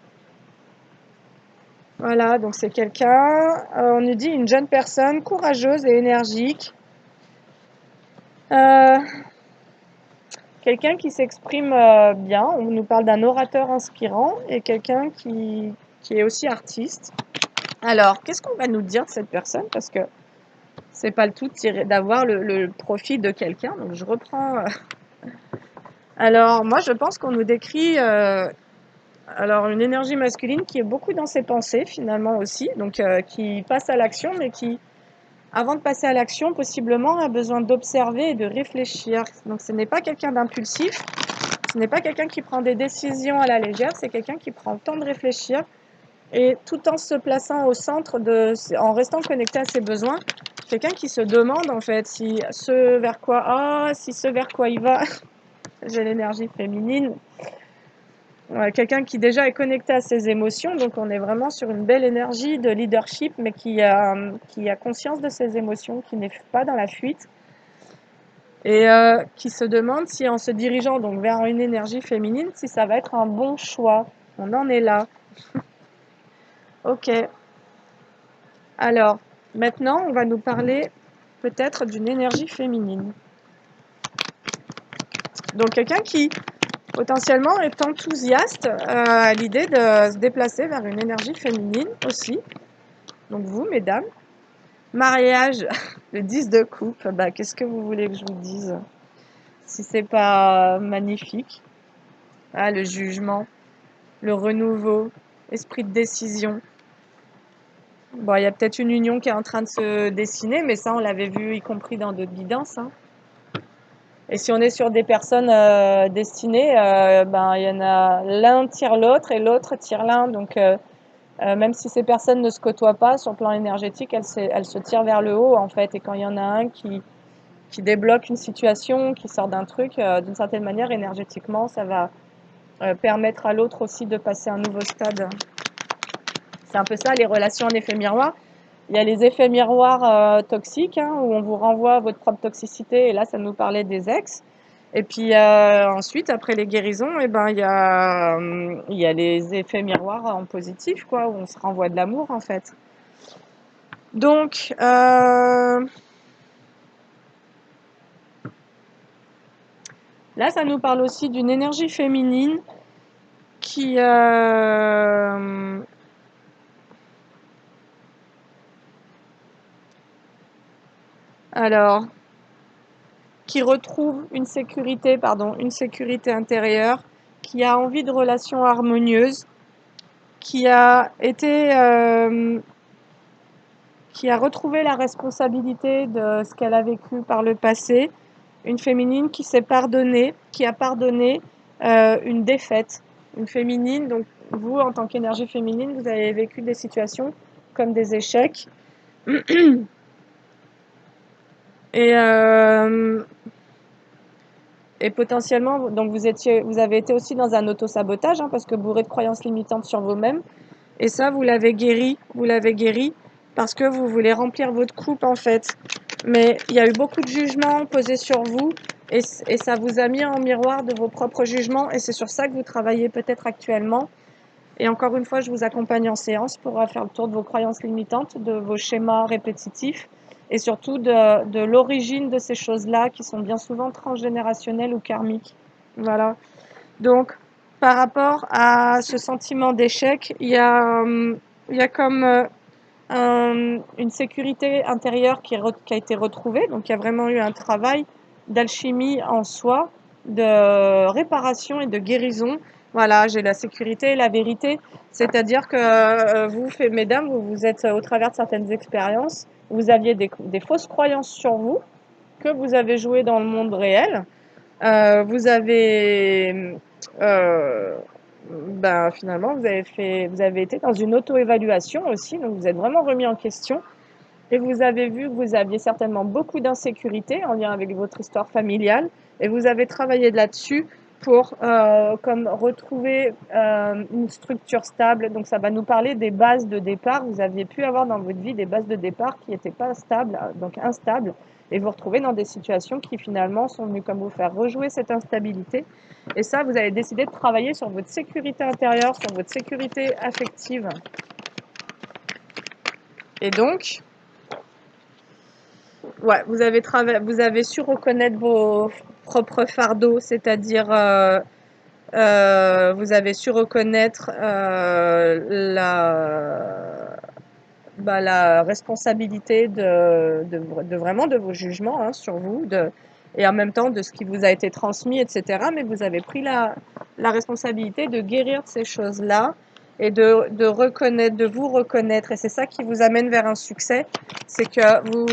S1: Voilà, donc c'est quelqu'un, on nous dit une jeune personne courageuse et énergique, quelqu'un qui s'exprime bien, on nous parle d'un orateur inspirant et quelqu'un qui est aussi artiste. Alors, qu'est-ce qu'on va nous dire de cette personne? Parce que c'est pas le tout d'avoir le profil de quelqu'un. Donc, je reprends. Alors, moi, je pense qu'on nous décrit alors une énergie masculine qui est beaucoup dans ses pensées, finalement aussi. Donc, qui passe à l'action, mais qui, avant de passer à l'action, possiblement, a besoin d'observer et de réfléchir. Donc, ce n'est pas quelqu'un d'impulsif. Ce n'est pas quelqu'un qui prend des décisions à la légère. C'est quelqu'un qui prend le temps de réfléchir et tout en se plaçant au centre, en restant connecté à ses besoins, quelqu'un qui se demande en fait si ce vers quoi il va, j'ai l'énergie féminine, quelqu'un qui déjà est connecté à ses émotions, donc on est vraiment sur une belle énergie de leadership, mais qui a conscience de ses émotions, qui n'est pas dans la fuite, et qui se demande si en se dirigeant donc vers une énergie féminine, si ça va être un bon choix. On en est là. Ok. Alors, maintenant, on va nous parler peut-être d'une énergie féminine. Donc, quelqu'un qui potentiellement est enthousiaste à l'idée de se déplacer vers une énergie féminine aussi. Donc, vous, mesdames, mariage, le 10 de coupe, qu'est-ce que vous voulez que je vous dise? Si c'est pas magnifique, le jugement, le renouveau, esprit de décision. Bon, il y a peut-être une union qui est en train de se dessiner, mais ça, on l'avait vu, y compris dans d'autres guidances, hein. Et si on est sur des personnes destinées, il y en a l'un tire l'autre et l'autre tire l'un. Donc, même si ces personnes ne se côtoient pas sur le plan énergétique, elles se tirent vers le haut, en fait. Et quand il y en a un qui débloque une situation, qui sort d'un truc, d'une certaine manière, énergétiquement, ça va permettre à l'autre aussi de passer un nouveau stade. C'est un peu ça, les relations en effet miroir. Il y a les effets miroirs toxiques, hein, où on vous renvoie votre propre toxicité, et là, ça nous parlait des ex. Et puis ensuite, après les guérisons, eh ben, il y a les effets miroirs en positif, quoi, où on se renvoie de l'amour, en fait. Donc, là, ça nous parle aussi d'une énergie féminine qui, alors, qui retrouve une sécurité intérieure, qui a envie de relations harmonieuses, qui a été, qui a retrouvé la responsabilité de ce qu'elle a vécu par le passé, une féminine qui s'est pardonnée, qui a pardonné une défaite, une féminine. Donc vous, en tant qu'énergie féminine, vous avez vécu des situations comme des échecs. Et, euh, et potentiellement, donc vous avez été aussi dans un auto-sabotage, hein, parce que bourré de croyances limitantes sur vous-même. Et ça, vous l'avez guéri parce que vous voulez remplir votre coupe en fait. Mais il y a eu beaucoup de jugements posés sur vous et ça vous a mis en miroir de vos propres jugements et c'est sur ça que vous travaillez peut-être actuellement. Et encore une fois, je vous accompagne en séance pour faire le tour de vos croyances limitantes, de vos schémas répétitifs et surtout de l'origine de ces choses-là qui sont bien souvent transgénérationnelles ou karmiques. Voilà. Donc, par rapport à ce sentiment d'échec, il y a comme une sécurité intérieure qui a été retrouvée. Donc, il y a vraiment eu un travail d'alchimie en soi, de réparation et de guérison. Voilà, j'ai la sécurité et la vérité. C'est-à-dire que vous, mesdames, vous êtes au travers de certaines expériences, vous aviez des fausses croyances sur vous que vous avez jouées dans le monde réel. Vous avez, ben, finalement, vous avez été dans une auto-évaluation aussi, donc vous êtes vraiment remis en question et vous avez vu que vous aviez certainement beaucoup d'insécurité en lien avec votre histoire familiale et vous avez travaillé là-dessus pour comme retrouver une structure stable. Donc ça va nous parler des bases de départ. Vous aviez pu avoir dans votre vie des bases de départ qui n'étaient pas stables, donc instables, et vous retrouvez dans des situations qui finalement sont venues comme vous faire rejouer cette instabilité. Et ça, vous avez décidé de travailler sur votre sécurité intérieure, sur votre sécurité affective. Et donc, ouais, vous avez su reconnaître vos propres fardeaux, c'est-à-dire vous avez su reconnaître la responsabilité de vraiment de vos jugements hein, sur vous, et en même temps de ce qui vous a été transmis, etc. Mais vous avez pris la responsabilité de guérir de ces choses-là et de reconnaître, de vous reconnaître. Et c'est ça qui vous amène vers un succès, c'est que vous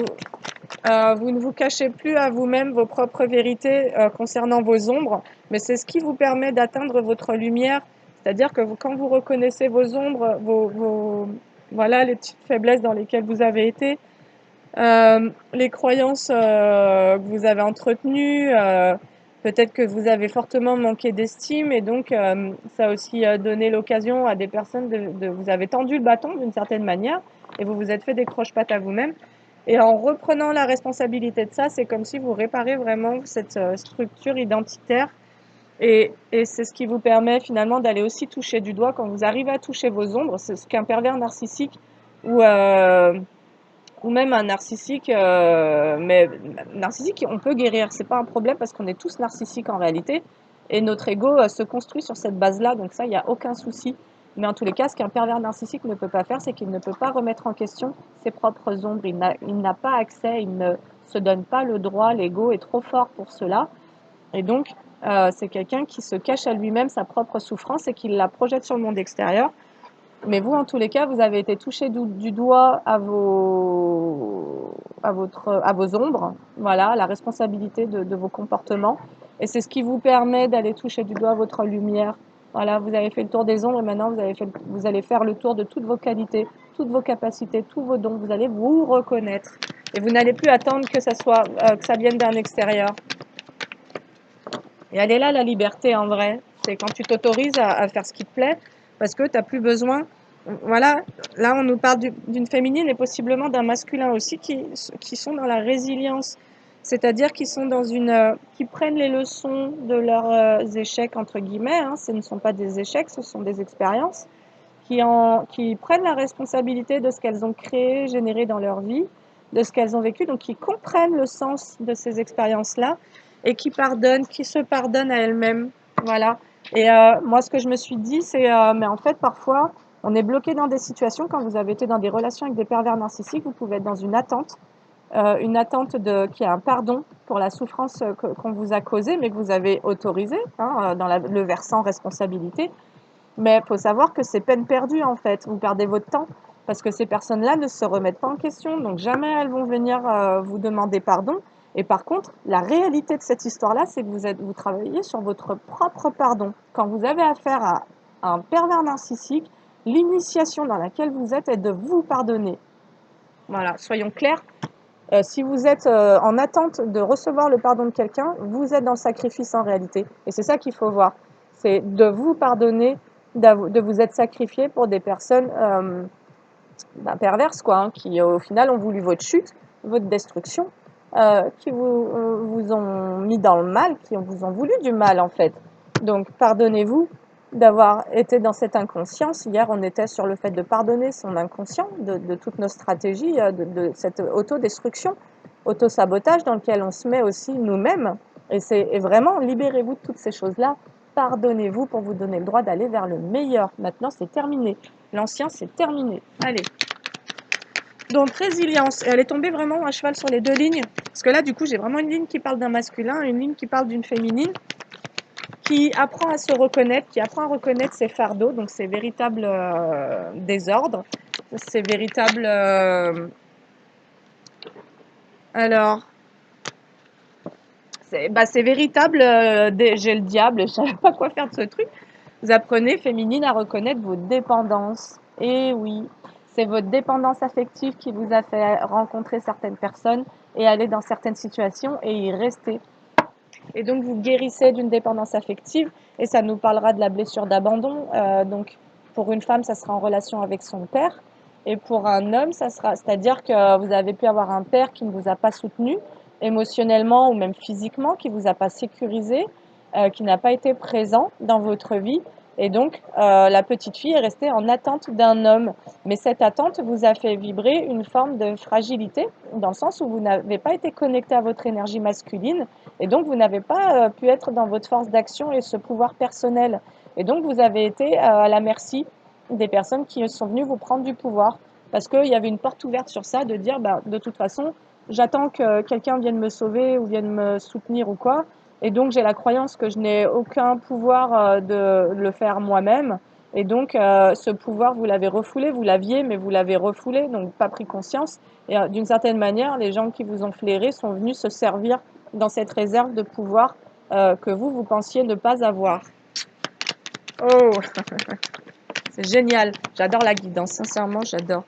S1: ne vous cachez plus à vous-même vos propres vérités concernant vos ombres, mais c'est ce qui vous permet d'atteindre votre lumière. C'est-à-dire que quand vous reconnaissez vos ombres, voilà, les petites faiblesses dans lesquelles vous avez été, les croyances que vous avez entretenues, peut-être que vous avez fortement manqué d'estime et donc ça a aussi donné l'occasion à des personnes vous avez tendu le bâton d'une certaine manière et vous vous êtes fait des croche-pattes à vous-même. Et en reprenant la responsabilité de ça, c'est comme si vous réparez vraiment cette structure identitaire et c'est ce qui vous permet finalement d'aller aussi toucher du doigt quand vous arrivez à toucher vos ombres. C'est ce qu'un pervers narcissique ou, euh, ou même un narcissique, mais narcissique, on peut guérir, c'est pas un problème parce qu'on est tous narcissiques en réalité. Et notre ego se construit sur cette base-là, donc ça, il n'y a aucun souci. Mais en tous les cas, ce qu'un pervers narcissique ne peut pas faire, c'est qu'il ne peut pas remettre en question ses propres ombres. Il n'a pas accès, il ne se donne pas le droit, l'ego est trop fort pour cela. Et donc, c'est quelqu'un qui se cache à lui-même sa propre souffrance et qui la projette sur le monde extérieur. Mais vous, en tous les cas, vous avez été touché du doigt à vos ombres, voilà, la responsabilité de vos comportements. Et c'est ce qui vous permet d'aller toucher du doigt votre lumière. Voilà, vous avez fait le tour des ombres et maintenant vous allez faire le tour de toutes vos qualités, toutes vos capacités, tous vos dons. Vous allez vous reconnaître. Et vous n'allez plus attendre que ça vienne d'un extérieur. Et elle est là, la liberté, en vrai. C'est quand tu t'autorises à faire ce qui te plaît, parce que tu n'as plus besoin. Voilà, là on nous parle d'une féminine et possiblement d'un masculin aussi qui sont dans la résilience, c'est-à-dire qui sont dans qui prennent les leçons de leurs échecs entre guillemets, hein. Ce ne sont pas des échecs, ce sont des expériences, qui prennent la responsabilité de ce qu'elles ont créé, généré dans leur vie, de ce qu'elles ont vécu, donc qui comprennent le sens de ces expériences-là et qui pardonnent, qui se pardonnent à elles-mêmes. Voilà. Et moi, ce que je me suis dit, c'est, mais en fait, parfois, on est bloqué dans des situations. Quand vous avez été dans des relations avec des pervers narcissiques, vous pouvez être dans une attente qui a un pardon pour la souffrance qu'on vous a causée, mais que vous avez autorisée, hein, dans le versant responsabilité. Mais il faut savoir que c'est peine perdue en fait. Vous perdez votre temps parce que ces personnes-là ne se remettent pas en question. Donc jamais elles vont venir vous demander pardon. Et par contre, la réalité de cette histoire-là, c'est que vous travaillez sur votre propre pardon. Quand vous avez affaire à un pervers narcissique, l'initiation dans laquelle vous êtes est de vous pardonner. Voilà, soyons clairs. Si vous êtes en attente de recevoir le pardon de quelqu'un, vous êtes dans le sacrifice en réalité. Et c'est ça qu'il faut voir. C'est de vous pardonner, de vous être sacrifié pour des personnes perverses, quoi, hein, qui au final ont voulu votre chute, votre destruction, qui vous ont mis dans le mal, qui vous ont voulu du mal en fait. Donc pardonnez-vous d'avoir été dans cette inconscience. Hier, on était sur le fait de pardonner son inconscient, de toutes nos stratégies, de cette autodestruction, autosabotage dans lequel on se met aussi nous-mêmes. Et vraiment, libérez-vous de toutes ces choses-là. Pardonnez-vous pour vous donner le droit d'aller vers le meilleur. Maintenant, c'est terminé. L'ancien, c'est terminé. Allez. Donc, résilience. Et elle est tombée vraiment à cheval sur les deux lignes. Parce que là, du coup, j'ai vraiment une ligne qui parle d'un masculin et une ligne qui parle d'une féminine, qui apprend à se reconnaître, qui apprend à reconnaître ses fardeaux, donc ses véritables désordres, ses véritables... alors, c'est véritable, j'ai le diable et je ne savais pas quoi faire de ce truc. Vous apprenez, féminine, à reconnaître vos dépendances. Et oui, c'est votre dépendance affective qui vous a fait rencontrer certaines personnes et aller dans certaines situations et y rester. Et donc, vous guérissez d'une dépendance affective et ça nous parlera de la blessure d'abandon. Donc, pour une femme, ça sera en relation avec son père. Et pour un homme, ça sera, c'est-à-dire que vous avez pu avoir un père qui ne vous a pas soutenu émotionnellement ou même physiquement, qui vous a pas sécurisé, qui n'a pas été présent dans votre vie. Et donc, la petite fille est restée en attente d'un homme. Mais cette attente vous a fait vibrer une forme de fragilité, dans le sens où vous n'avez pas été connecté à votre énergie masculine et donc, vous n'avez pas pu être dans votre force d'action et ce pouvoir personnel. Et donc, vous avez été à la merci des personnes qui sont venues vous prendre du pouvoir. Parce qu'il y avait une porte ouverte sur ça, de dire, bah, de toute façon, j'attends que quelqu'un vienne me sauver ou vienne me soutenir ou quoi. Et donc, j'ai la croyance que je n'ai aucun pouvoir de le faire moi-même. Et donc, ce pouvoir, vous l'avez refoulé, vous l'aviez, mais vous l'avez refoulé, donc pas pris conscience. Et d'une certaine manière, les gens qui vous ont flairé sont venus se servir dans cette réserve de pouvoir que vous pensiez ne pas avoir. Oh, c'est génial. J'adore la guidance, sincèrement, j'adore.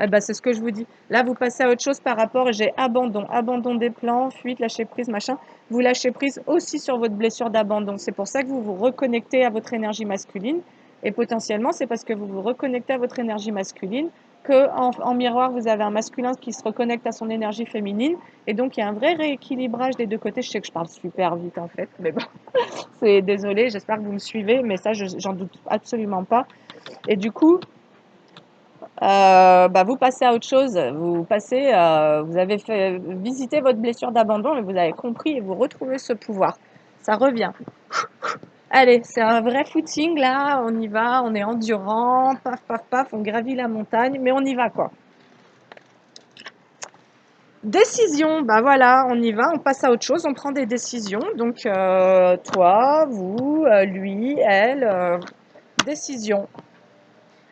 S1: Eh ben, c'est ce que je vous dis. Là, vous passez à autre chose par rapport, j'ai abandon des plans, fuite, lâcher prise, machin. Vous lâchez prise aussi sur votre blessure d'abandon. C'est pour ça que vous vous reconnectez à votre énergie masculine. Et potentiellement, c'est parce que vous vous reconnectez à votre énergie masculine que en miroir, vous avez un masculin qui se reconnecte à son énergie féminine. Et donc, il y a un vrai rééquilibrage des deux côtés. Je sais que je parle super vite, en fait. Mais bon, c'est désolé, j'espère que vous me suivez. Mais ça, j'en doute absolument pas. Et du coup, bah, vous passez à autre chose. Vous avez fait visiter votre blessure d'abandon, mais vous avez compris et vous retrouvez ce pouvoir. Ça revient. Allez, c'est un vrai footing là. On y va, on est endurant, paf, paf, paf, on gravit la montagne, mais on y va quoi. Décision, bah voilà, on y va, on passe à autre chose, on prend des décisions. Donc, toi, vous, lui, elle, décision.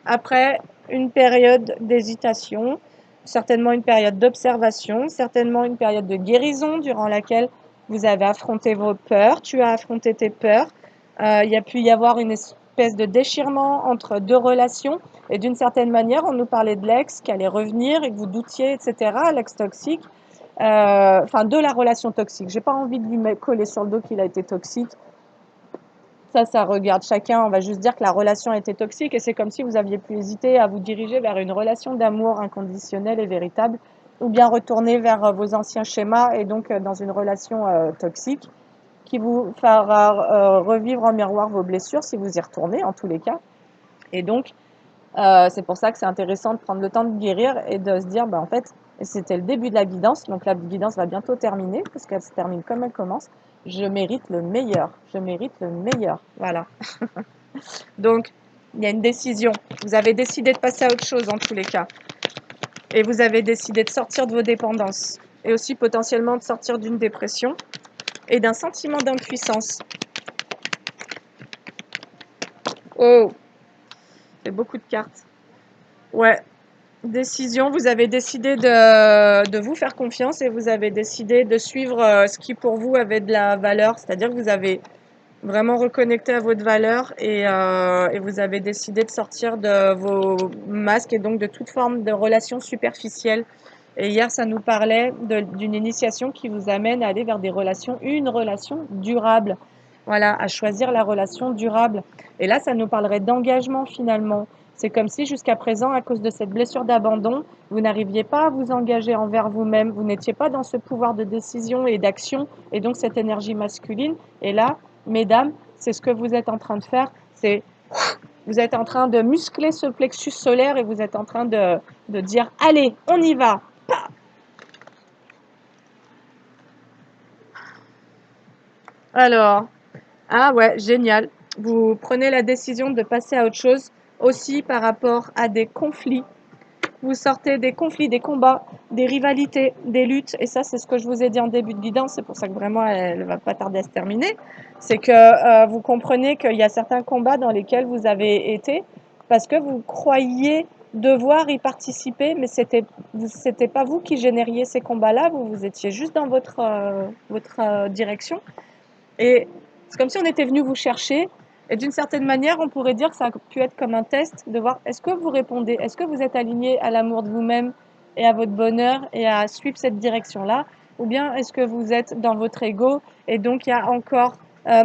S1: Après une période d'hésitation, certainement une période d'observation, certainement une période de guérison durant laquelle vous avez affronté vos peurs, tu as affronté tes peurs. Il y a pu y avoir une espèce de déchirement entre deux relations et d'une certaine manière, on nous parlait de l'ex qui allait revenir et que vous doutiez, etc., l'ex toxique. Enfin, de la relation toxique. J'ai pas envie de lui coller sur le dos qu'il a été toxique. Ça regarde chacun. On va juste dire que la relation était toxique et c'est comme si vous aviez pu hésiter à vous diriger vers une relation d'amour inconditionnel et véritable ou bien retourner vers vos anciens schémas et donc dans une relation toxique qui vous fera revivre en miroir vos blessures si vous y retournez en tous les cas. Et donc, c'est pour ça que c'est intéressant de prendre le temps de guérir et de se dire, bah, en fait, c'était le début de la guidance, donc la guidance va bientôt terminer, parce qu'elle se termine comme elle commence. Je mérite le meilleur, je mérite le meilleur, voilà. Donc, il y a une décision. Vous avez décidé de passer à autre chose en tous les cas. Et vous avez décidé de sortir de vos dépendances. Et aussi potentiellement de sortir d'une dépression et d'un sentiment d'impuissance. Oh, c'est beaucoup de cartes. Ouais, décision, vous avez décidé de vous faire confiance et vous avez décidé de suivre ce qui pour vous avait de la valeur, c'est-à-dire que vous avez vraiment reconnecté à votre valeur et vous avez décidé de sortir de vos masques et donc de toute forme de relation superficielle. Et hier, ça nous parlait d'une initiation qui vous amène à aller vers des relations, une relation durable. Voilà, à choisir la relation durable. Et là, ça nous parlerait d'engagement finalement. C'est comme si jusqu'à présent, à cause de cette blessure d'abandon, vous n'arriviez pas à vous engager envers vous-même, vous n'étiez pas dans ce pouvoir de décision et d'action, et donc cette énergie masculine. Et là, mesdames, c'est ce que vous êtes en train de faire, c'est vous êtes en train de muscler ce plexus solaire et vous êtes en train de dire, allez, on y va. Alors, ah ouais, génial. Vous prenez la décision de passer à autre chose aussi par rapport à des conflits. Vous sortez des conflits, des combats, des rivalités, des luttes. Et ça, c'est ce que je vous ai dit en début de guidance. C'est pour ça que vraiment, elle ne va pas tarder à se terminer. C'est que vous comprenez qu'il y a certains combats dans lesquels vous avez été parce que vous croyiez devoir y participer, mais c'était pas vous qui génériez ces combats-là. Vous étiez juste dans votre direction. Et c'est comme si on était venu vous chercher. Et d'une certaine manière, on pourrait dire que ça a pu être comme un test de voir est-ce que vous répondez, est-ce que vous êtes aligné à l'amour de vous-même et à votre bonheur et à suivre cette direction-là, ou bien est-ce que vous êtes dans votre ego et donc il y a encore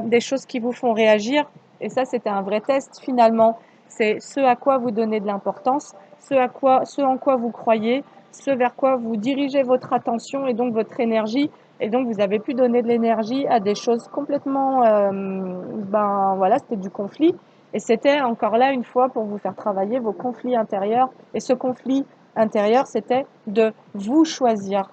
S1: des choses qui vous font réagir. Et ça, c'était un vrai test finalement. C'est ce à quoi vous donnez de l'importance, ce en quoi vous croyez, ce vers quoi vous dirigez votre attention et donc votre énergie et donc, vous avez pu donner de l'énergie à des choses complètement, ben voilà, c'était du conflit. Et c'était encore là une fois pour vous faire travailler vos conflits intérieurs. Et ce conflit intérieur, c'était de vous choisir.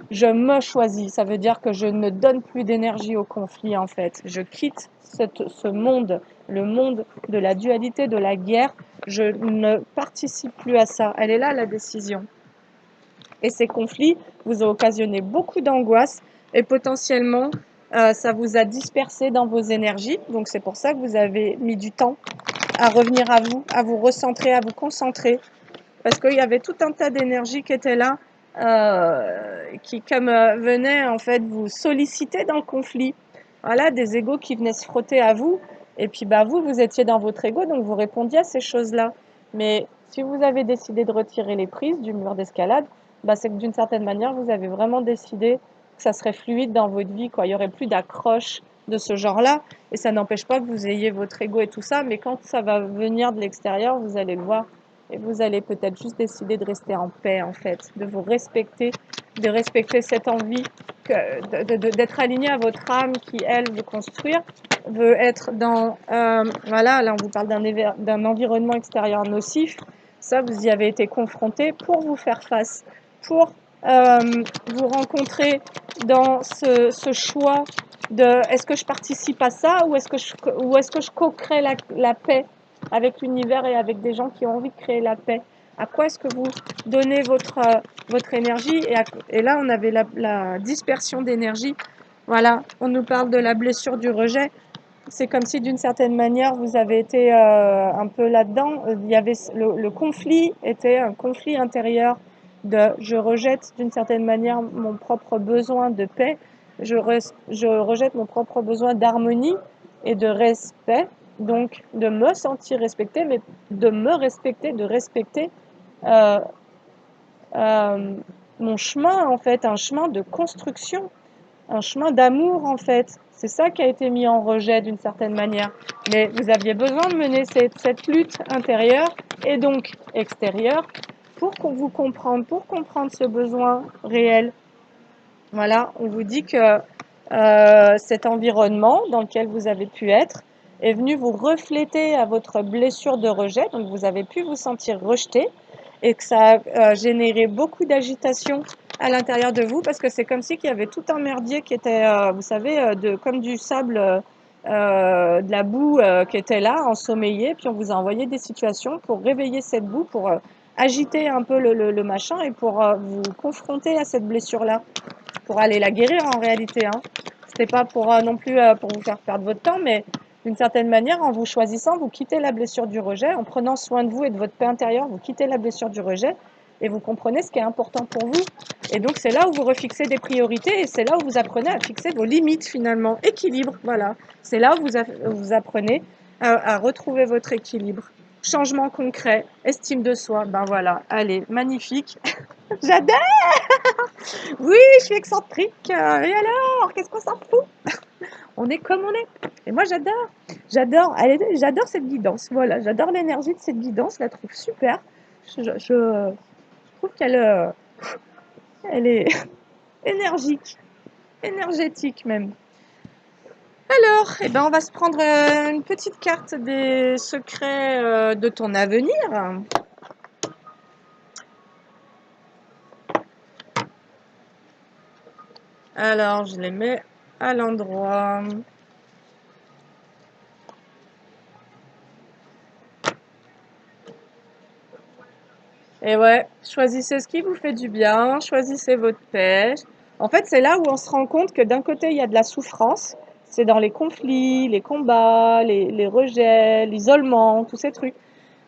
S1: Je me choisis. Ça veut dire que je ne donne plus d'énergie au conflit, en fait. Je quitte ce monde, le monde de la dualité, de la guerre. Je ne participe plus à ça. Elle est là, la décision. Et ces conflits vous ont occasionné beaucoup d'angoisse et potentiellement ça vous a dispersé dans vos énergies. Donc c'est pour ça que vous avez mis du temps à revenir à vous recentrer, à vous concentrer. Parce qu'il y avait tout un tas d'énergie qui était là, qui comme venaient en fait vous solliciter dans le conflit. Voilà, des égos qui venaient se frotter à vous. Et puis bah vous étiez dans votre ego, donc vous répondiez à ces choses-là. Mais si vous avez décidé de retirer les prises du mur d'escalade, bah c'est que d'une certaine manière, vous avez vraiment décidé que ça serait fluide dans votre vie, quoi. Il y aurait plus d'accroche de ce genre-là. Et ça n'empêche pas que vous ayez votre ego et tout ça, mais quand ça va venir de l'extérieur, vous allez le voir. Et vous allez peut-être juste décider de rester en paix, en fait, de vous respecter, de respecter cette envie d'être aligné à votre âme qui, elle, veut construire, veut être dans, voilà, là on vous parle d'un environnement extérieur nocif. Ça, vous y avez été confronté pour vous faire face, pour vous rencontrer dans ce choix de est-ce que je participe à ça ou est-ce que je co-crée la paix avec l'univers et avec des gens qui ont envie de créer la paix. À quoi est-ce que vous donnez votre énergie et là, on avait la dispersion d'énergie. Voilà, on nous parle de la blessure du rejet. C'est comme si d'une certaine manière, vous avez été un peu là-dedans. Il y avait le conflit était un conflit intérieur de je rejette d'une certaine manière mon propre besoin de paix, je rejette mon propre besoin d'harmonie et de respect, donc de me sentir respectée, mais de me respecter, de respecter euh, euh, mon chemin, en fait, un chemin de construction, un chemin d'amour en fait. C'est ça qui a été mis en rejet d'une certaine manière. Mais vous aviez besoin de mener cette lutte intérieure et donc extérieure pour vous comprendre, pour comprendre ce besoin réel. Voilà, on vous dit que cet environnement dans lequel vous avez pu être est venu vous refléter à votre blessure de rejet, donc vous avez pu vous sentir rejeté et que ça a généré beaucoup d'agitation à l'intérieur de vous parce que c'est comme si qu'il y avait tout un merdier qui était, vous savez, comme du sable, de la boue qui était là, ensommeillée, puis on vous a envoyé des situations pour réveiller cette boue, pour agiter un peu le machin et pour vous confronter à cette blessure-là pour aller la guérir en réalité. Hein. C'était pas pour non plus pour vous faire perdre votre temps, mais d'une certaine manière, en vous choisissant, vous quittez la blessure du rejet, en prenant soin de vous et de votre paix intérieure, vous quittez la blessure du rejet et vous comprenez ce qui est important pour vous. Et donc c'est là où vous refixez des priorités et c'est là où vous apprenez à fixer vos limites finalement. Équilibre, voilà. C'est là où vous apprenez à retrouver votre équilibre. Changement concret, estime de soi, ben voilà, allez, magnifique. J'adore. Oui, je suis excentrique. Et alors, qu'est-ce qu'on s'en fout? On est comme on est. Et moi, j'adore. J'adore cette guidance. Voilà, j'adore l'énergie de cette guidance. Je la trouve super. Je trouve elle est énergique, énergétique même. Alors, eh ben, on va se prendre une petite carte des secrets de ton avenir. Alors, je les mets à l'endroit. Et ouais, choisissez ce qui vous fait du bien, choisissez votre pêche. En fait, c'est là où on se rend compte que d'un côté, il y a de la souffrance, c'est dans les conflits, les combats, les rejets, l'isolement, tous ces trucs.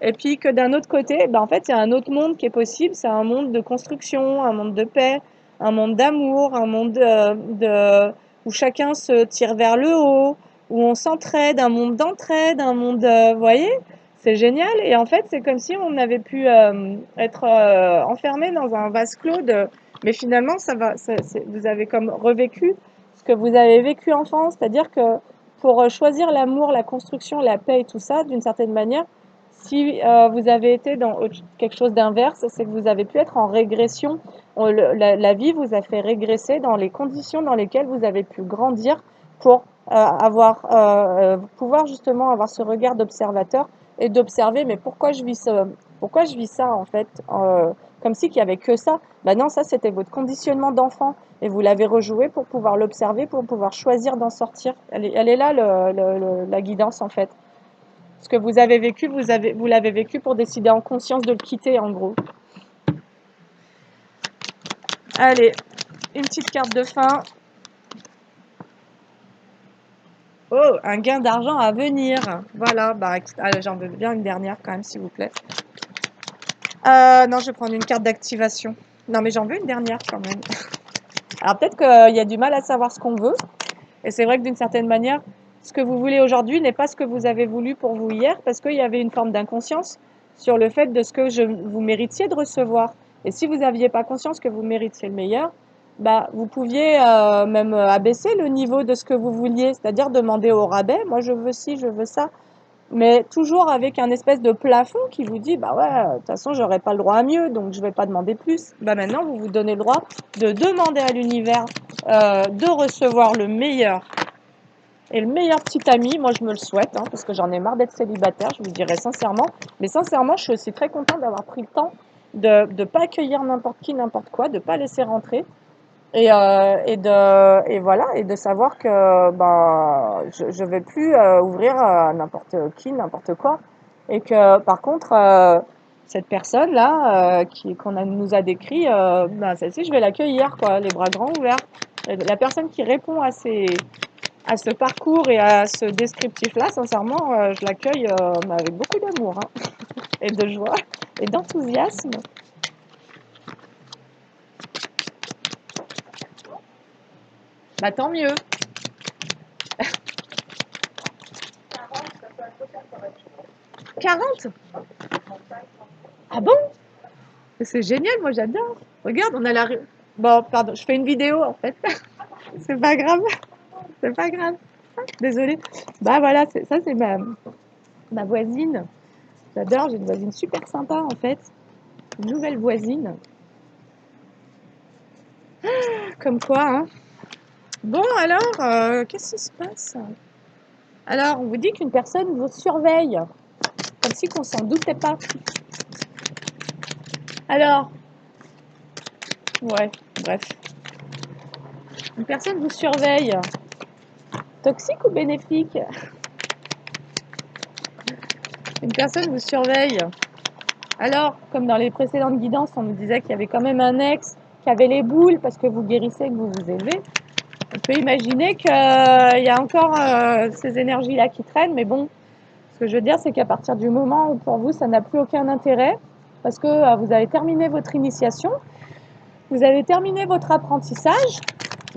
S1: Et puis que d'un autre côté, ben en fait, il y a un autre monde qui est possible, c'est un monde de construction, un monde de paix, un monde d'amour, un monde où chacun se tire vers le haut, où on s'entraide, un monde d'entraide, un monde, vous voyez? C'est génial et en fait, c'est comme si on avait pu être enfermé dans un vase clos mais finalement, vous avez comme revécu ce que vous avez vécu enfant, c'est-à-dire que pour choisir l'amour, la construction, la paix et tout ça, d'une certaine manière, si vous avez été dans quelque chose d'inverse, c'est que vous avez pu être en régression. La vie vous a fait régresser dans les conditions dans lesquelles vous avez pu grandir pour pouvoir justement avoir ce regard d'observateur et d'observer, mais pourquoi je vis ça en fait, comme si qu'il y avait que ça. Ben non, ça c'était votre conditionnement d'enfant et vous l'avez rejoué pour pouvoir l'observer, pour pouvoir choisir d'en sortir. Elle est là la guidance en fait. Ce que vous avez vécu, vous l'avez vécu pour décider en conscience de le quitter en gros. Allez, une petite carte de fin. Oh, un gain d'argent à venir. Voilà, bah allez, j'en veux bien une dernière quand même, s'il vous plaît. Non, je vais prendre une carte d'activation. Non, mais j'en veux une dernière quand même. Alors peut-être qu'il y a du mal à savoir ce qu'on veut. Et c'est vrai que d'une certaine manière, ce que vous voulez aujourd'hui n'est pas ce que vous avez voulu pour vous hier, parce qu'il y avait une forme d'inconscience sur le fait de ce que vous méritiez de recevoir. Et si vous n'aviez pas conscience que vous méritiez le meilleur, bah, vous pouviez même abaisser le niveau de ce que vous vouliez, c'est-à-dire demander au rabais, moi je veux ci, je veux ça, mais toujours avec un espèce de plafond qui vous dit, bah ouais, de toute façon, j'aurais pas le droit à mieux, donc je vais pas demander plus. Bah maintenant, vous vous donnez le droit de demander à l'univers de recevoir le meilleur. Et le meilleur petit ami, moi je me le souhaite, hein, parce que j'en ai marre d'être célibataire, je vous dirais sincèrement. Mais sincèrement, je suis aussi très contente d'avoir pris le temps de ne pas accueillir n'importe qui, n'importe quoi, de ne pas laisser rentrer. Et voilà, et de savoir que ben, je vais plus ouvrir à n'importe qui, n'importe quoi. Et que par contre, cette personne-là nous a décrit, ben, celle-ci, je vais l'accueillir, quoi, les bras grands ouverts. Et la personne qui répond à ce parcours et à ce descriptif-là, sincèrement, je l'accueille mais avec beaucoup d'amour hein, et de joie et d'enthousiasme. Bah tant mieux. 40. Ah bon? C'est génial, moi j'adore. Regarde, on a la... Bon, pardon, je fais une vidéo en fait. C'est pas grave, c'est pas grave. Désolée. Bah voilà, ça c'est ma voisine. J'adore, j'ai une voisine super sympa en fait. Une nouvelle voisine. Comme quoi, hein. Bon alors, qu'est-ce qui se passe? Alors, on vous dit qu'une personne vous surveille, comme si qu'on s'en doutait pas. Alors, ouais, bref. Une personne vous surveille. Toxique ou bénéfique? Une personne vous surveille. Alors, comme dans les précédentes guidances, on nous disait qu'il y avait quand même un ex qui avait les boules parce que vous guérissez, que vous vous élevez. On peut imaginer qu'il y a encore ces énergies-là qui traînent, mais bon, ce que je veux dire, c'est qu'à partir du moment où pour vous, ça n'a plus aucun intérêt, parce que vous avez terminé votre initiation, vous avez terminé votre apprentissage,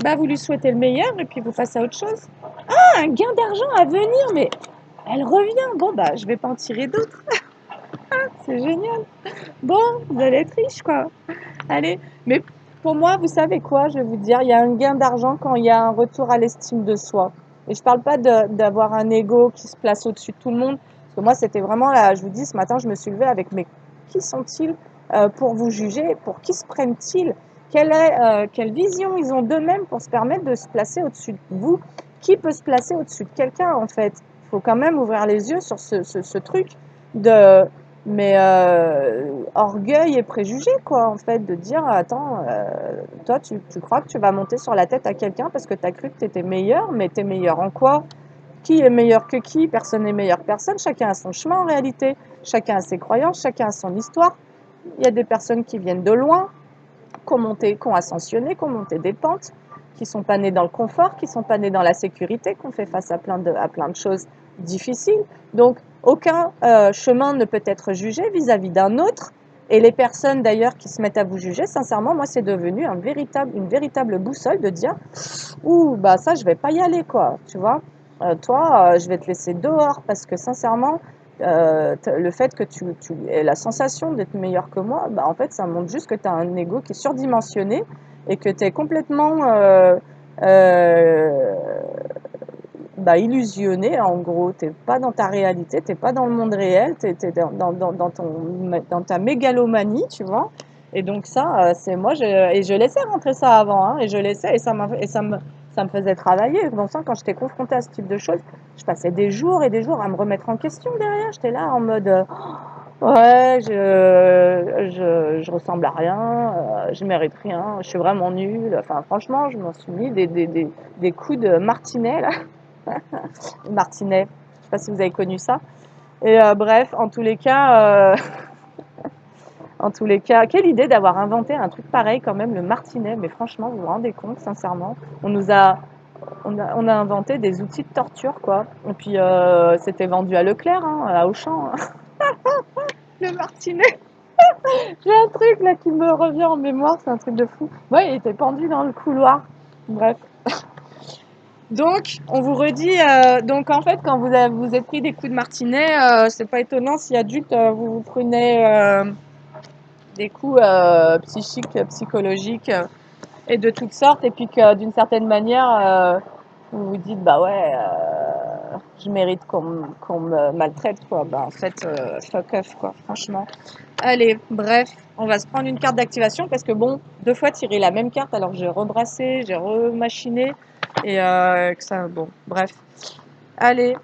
S1: bah vous lui souhaitez le meilleur et puis vous passez à autre chose. Ah, un gain d'argent à venir, mais elle revient. Bon, bah je vais pas en tirer d'autres. C'est génial. Bon, vous allez être riche, quoi. Allez, mais pour moi, vous savez quoi, je vais vous dire, il y a un gain d'argent quand il y a un retour à l'estime de soi. Et je parle pas d'avoir un ego qui se place au-dessus de tout le monde, parce que moi, c'était vraiment là, je vous dis, ce matin, je me suis levée avec, mais qui sont-ils pour vous juger? Pour qui se prennent-ils? Quelle vision ils ont d'eux-mêmes pour se permettre de se placer au-dessus de vous? Qui peut se placer au-dessus de quelqu'un, en fait? Il faut quand même ouvrir les yeux sur ce truc de mais orgueil et préjugé, quoi, en fait, de dire, attends, toi, tu crois que tu vas monter sur la tête à quelqu'un parce que tu as cru que tu étais meilleur, mais tu es meilleur en quoi? Qui est meilleur que qui? Personne n'est meilleur que personne, chacun a son chemin en réalité, chacun a ses croyances, chacun a son histoire. Il y a des personnes qui viennent de loin, qui ont ascensionné, qui ont monté des pentes, qui ne sont pas nés dans le confort, qui ne sont pas nés dans la sécurité, qui ont fait face à plein de choses difficiles. Donc, aucun chemin ne peut être jugé vis-à-vis d'un autre. Et les personnes d'ailleurs qui se mettent à vous juger, sincèrement, moi, c'est devenu une véritable boussole de dire, ouh, bah ça, je vais pas y aller, quoi, tu vois. Toi, je vais te laisser dehors parce que sincèrement, le fait que tu aies la sensation d'être meilleur que moi, bah en fait, ça montre juste que tu as un ego qui est surdimensionné et que tu es complètement euh, bah, illusionné, en gros. Tu n'es pas dans ta réalité, tu n'es pas dans le monde réel, tu es, dans ta mégalomanie, tu vois. Et donc ça, c'est moi, et je laissais rentrer ça avant, hein, et je laissais, ça me faisait travailler. Bon sang, quand j'étais confrontée à ce type de choses, je passais des jours et des jours à me remettre en question derrière. J'étais là en mode, ouais, je ressemble à rien, je mérite rien, je suis vraiment nulle. Enfin, franchement, je m'en suis mis des coups de martinet, là. Martinet, je sais pas si vous avez connu ça. Et bref, en tous les cas, quelle idée d'avoir inventé un truc pareil quand même, le martinet. Mais franchement, vous vous rendez compte, sincèrement, on a inventé des outils de torture, quoi. Et puis c'était vendu à Leclerc, hein, à Auchan, hein. Le martinet. J'ai un truc là qui me revient en mémoire, c'est un truc de fou. Ouais, il était pendu dans le couloir. Bref. Donc, on vous redit, donc en fait, quand vous êtes pris des coups de martinet, c'est pas étonnant si adulte, vous vous prenez des coups psychiques, psychologiques et de toutes sortes, et puis que d'une certaine manière, vous vous dites, bah ouais, je mérite qu'on me maltraite, quoi. Bah en fait, fuck off, quoi, franchement. Allez, bref, on va se prendre une carte d'activation parce que bon, deux fois tirer la même carte alors que j'ai rebrassé, j'ai remachiné et que ça, bon, bref. Allez.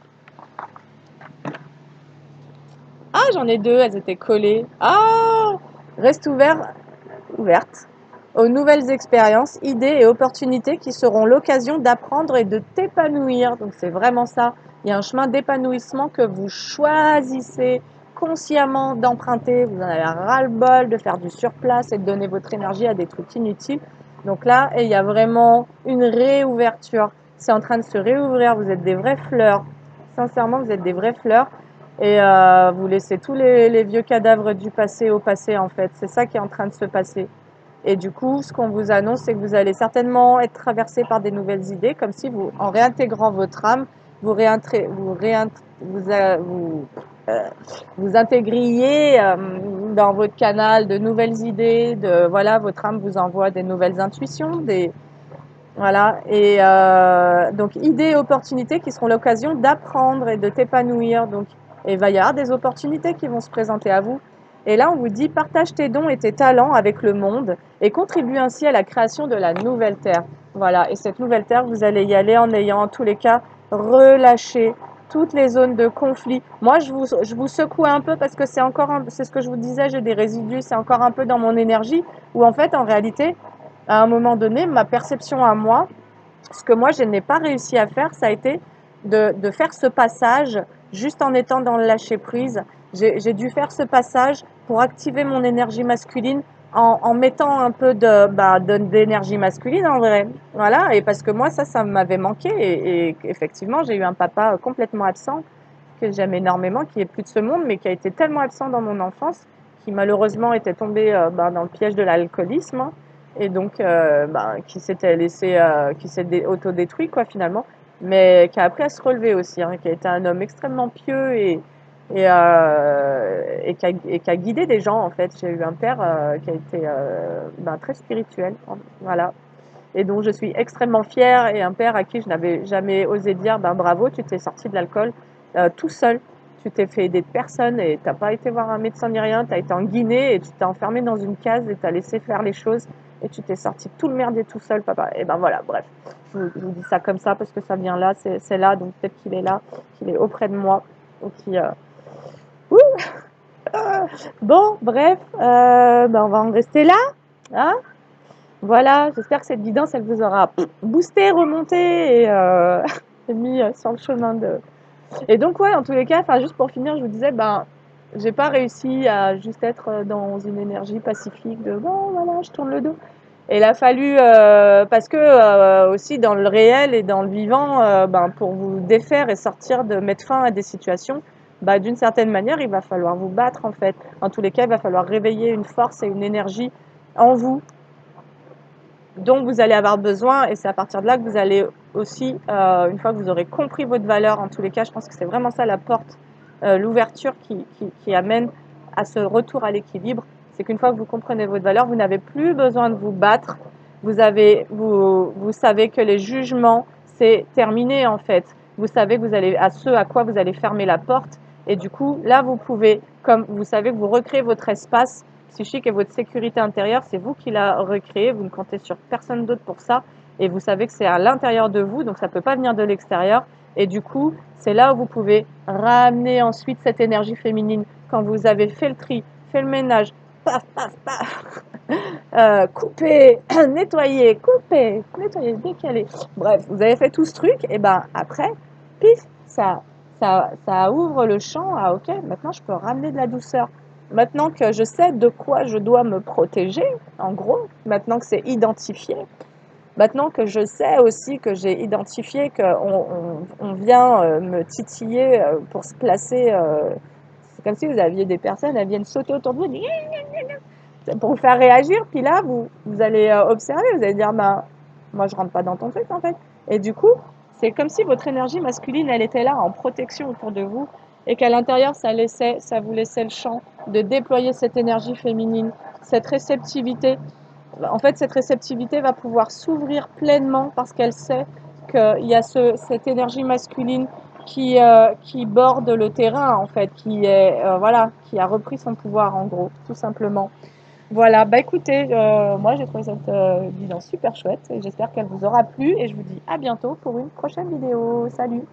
S1: Ah, j'en ai deux, elles étaient collées. Ah, reste ouverte aux nouvelles expériences, idées et opportunités qui seront l'occasion d'apprendre et de t'épanouir. Donc c'est vraiment ça. Il y a un chemin d'épanouissement que vous choisissez consciemment d'emprunter. Vous en avez ras-le-bol de faire du surplace et de donner votre énergie à des trucs inutiles. Donc là, il y a vraiment une réouverture. C'est en train de se réouvrir. Vous êtes des vraies fleurs. Sincèrement, vous êtes des vraies fleurs. Et vous laissez tous les vieux cadavres du passé au passé, en fait. C'est ça qui est en train de se passer. Et du coup, ce qu'on vous annonce, c'est que vous allez certainement être traversé par des nouvelles idées, comme si vous, en réintégrant votre âme, vous, réintré, vous, réint, vous, euh, vous intégriez dans votre canal de nouvelles idées. Voilà, votre âme vous envoie des nouvelles intuitions, Voilà, et donc idées et opportunités qui seront l'occasion d'apprendre et de t'épanouir. Donc, il va y avoir des opportunités qui vont se présenter à vous. Et là, on vous dit, partage tes dons et tes talents avec le monde et contribue ainsi à la création de la nouvelle Terre. Voilà, et cette nouvelle Terre, vous allez y aller en ayant en tous les cas relâché toutes les zones de conflit. Moi, je vous secoue un peu parce que c'est encore, c'est ce que je vous disais, j'ai des résidus, c'est encore un peu dans mon énergie, où en fait, en réalité, à un moment donné, ma perception à moi, ce que moi je n'ai pas réussi à faire, ça a été de faire ce passage juste en étant dans le lâcher prise. J'ai dû faire ce passage pour activer mon énergie masculine en mettant un peu d'énergie masculine en vrai. Voilà, et parce que moi ça m'avait manqué et effectivement j'ai eu un papa complètement absent que j'aime énormément, qui est plus de ce monde, mais qui a été tellement absent dans mon enfance, qui malheureusement était tombé dans le piège de l'alcoolisme, hein, et donc qui s'était laissé, qui s'est autodétruit quoi finalement, mais qui a appris à se relever aussi, hein, qui a été un homme extrêmement pieux et qui a guidé des gens en fait. J'ai eu un père qui a été très spirituel, voilà, et dont je suis extrêmement fière, et un père à qui je n'avais jamais osé dire bravo, tu t'es sorti de l'alcool tout seul, tu t'es fait aider de personne et t'as pas été voir un médecin ni rien, tu as été en Guinée et tu t'es enfermé dans une case et tu as laissé faire les choses et tu t'es sorti de tout le merdier tout seul, papa. Et ben voilà, bref, je vous dis ça comme ça parce que ça vient là, c'est là, donc peut-être qu'il est là, qu'il est auprès de moi. Donc, ouh, bon, bref, on va en rester là, hein. Voilà, j'espère que cette guidance, elle vous aura boosté, remonté et mis sur le chemin de. Et donc, ouais, en tous les cas, enfin, juste pour finir, je vous disais, j'ai pas réussi à juste être dans une énergie pacifique de bon, voilà, je tourne le dos. Et il a fallu, parce que aussi dans le réel et dans le vivant, pour vous défaire et sortir de mettre fin à des situations, d'une certaine manière, il va falloir vous battre en fait. En tous les cas, il va falloir réveiller une force et une énergie en vous dont vous allez avoir besoin, et c'est à partir de là que vous allez aussi, une fois que vous aurez compris votre valeur, en tous les cas, je pense que c'est vraiment ça la porte, l'ouverture qui amène à ce retour à l'équilibre. C'est qu'une fois que vous comprenez votre valeur, vous n'avez plus besoin de vous battre. Vous savez que les jugements, c'est terminé en fait. Vous savez que vous allez à ce à quoi vous allez fermer la porte. Et du coup, là, vous pouvez, comme vous savez que vous recréez votre espace psychique et votre sécurité intérieure, c'est vous qui la recréez, vous ne comptez sur personne d'autre pour ça, et vous savez que c'est à l'intérieur de vous, donc ça ne peut pas venir de l'extérieur, et du coup, c'est là où vous pouvez ramener ensuite cette énergie féminine, quand vous avez fait le tri, fait le ménage, paf, paf, paf, couper, nettoyer, décaler, bref, vous avez fait tout ce truc, et après, pif, ça ouvre le champ à ok, maintenant je peux ramener de la douceur. Maintenant que je sais de quoi je dois me protéger, en gros, maintenant que c'est identifié, maintenant que je sais aussi que j'ai identifié qu'on vient me titiller pour se placer, c'est comme si vous aviez des personnes, elles viennent sauter autour de vous, pour vous faire réagir, puis là, vous allez observer, vous allez dire, moi je rentre pas dans ton truc en fait. Et du coup, c'est comme si votre énergie masculine, elle était là en protection autour de vous, et qu'à l'intérieur, ça vous laissait le champ de déployer cette énergie féminine, cette réceptivité. En fait, cette réceptivité va pouvoir s'ouvrir pleinement parce qu'elle sait qu'il y a cette énergie masculine qui borde le terrain, en fait, voilà, qui a repris son pouvoir, en gros, tout simplement. Voilà, écoutez, moi j'ai trouvé cette guidance super chouette et j'espère qu'elle vous aura plu et je vous dis à bientôt pour une prochaine vidéo. Salut!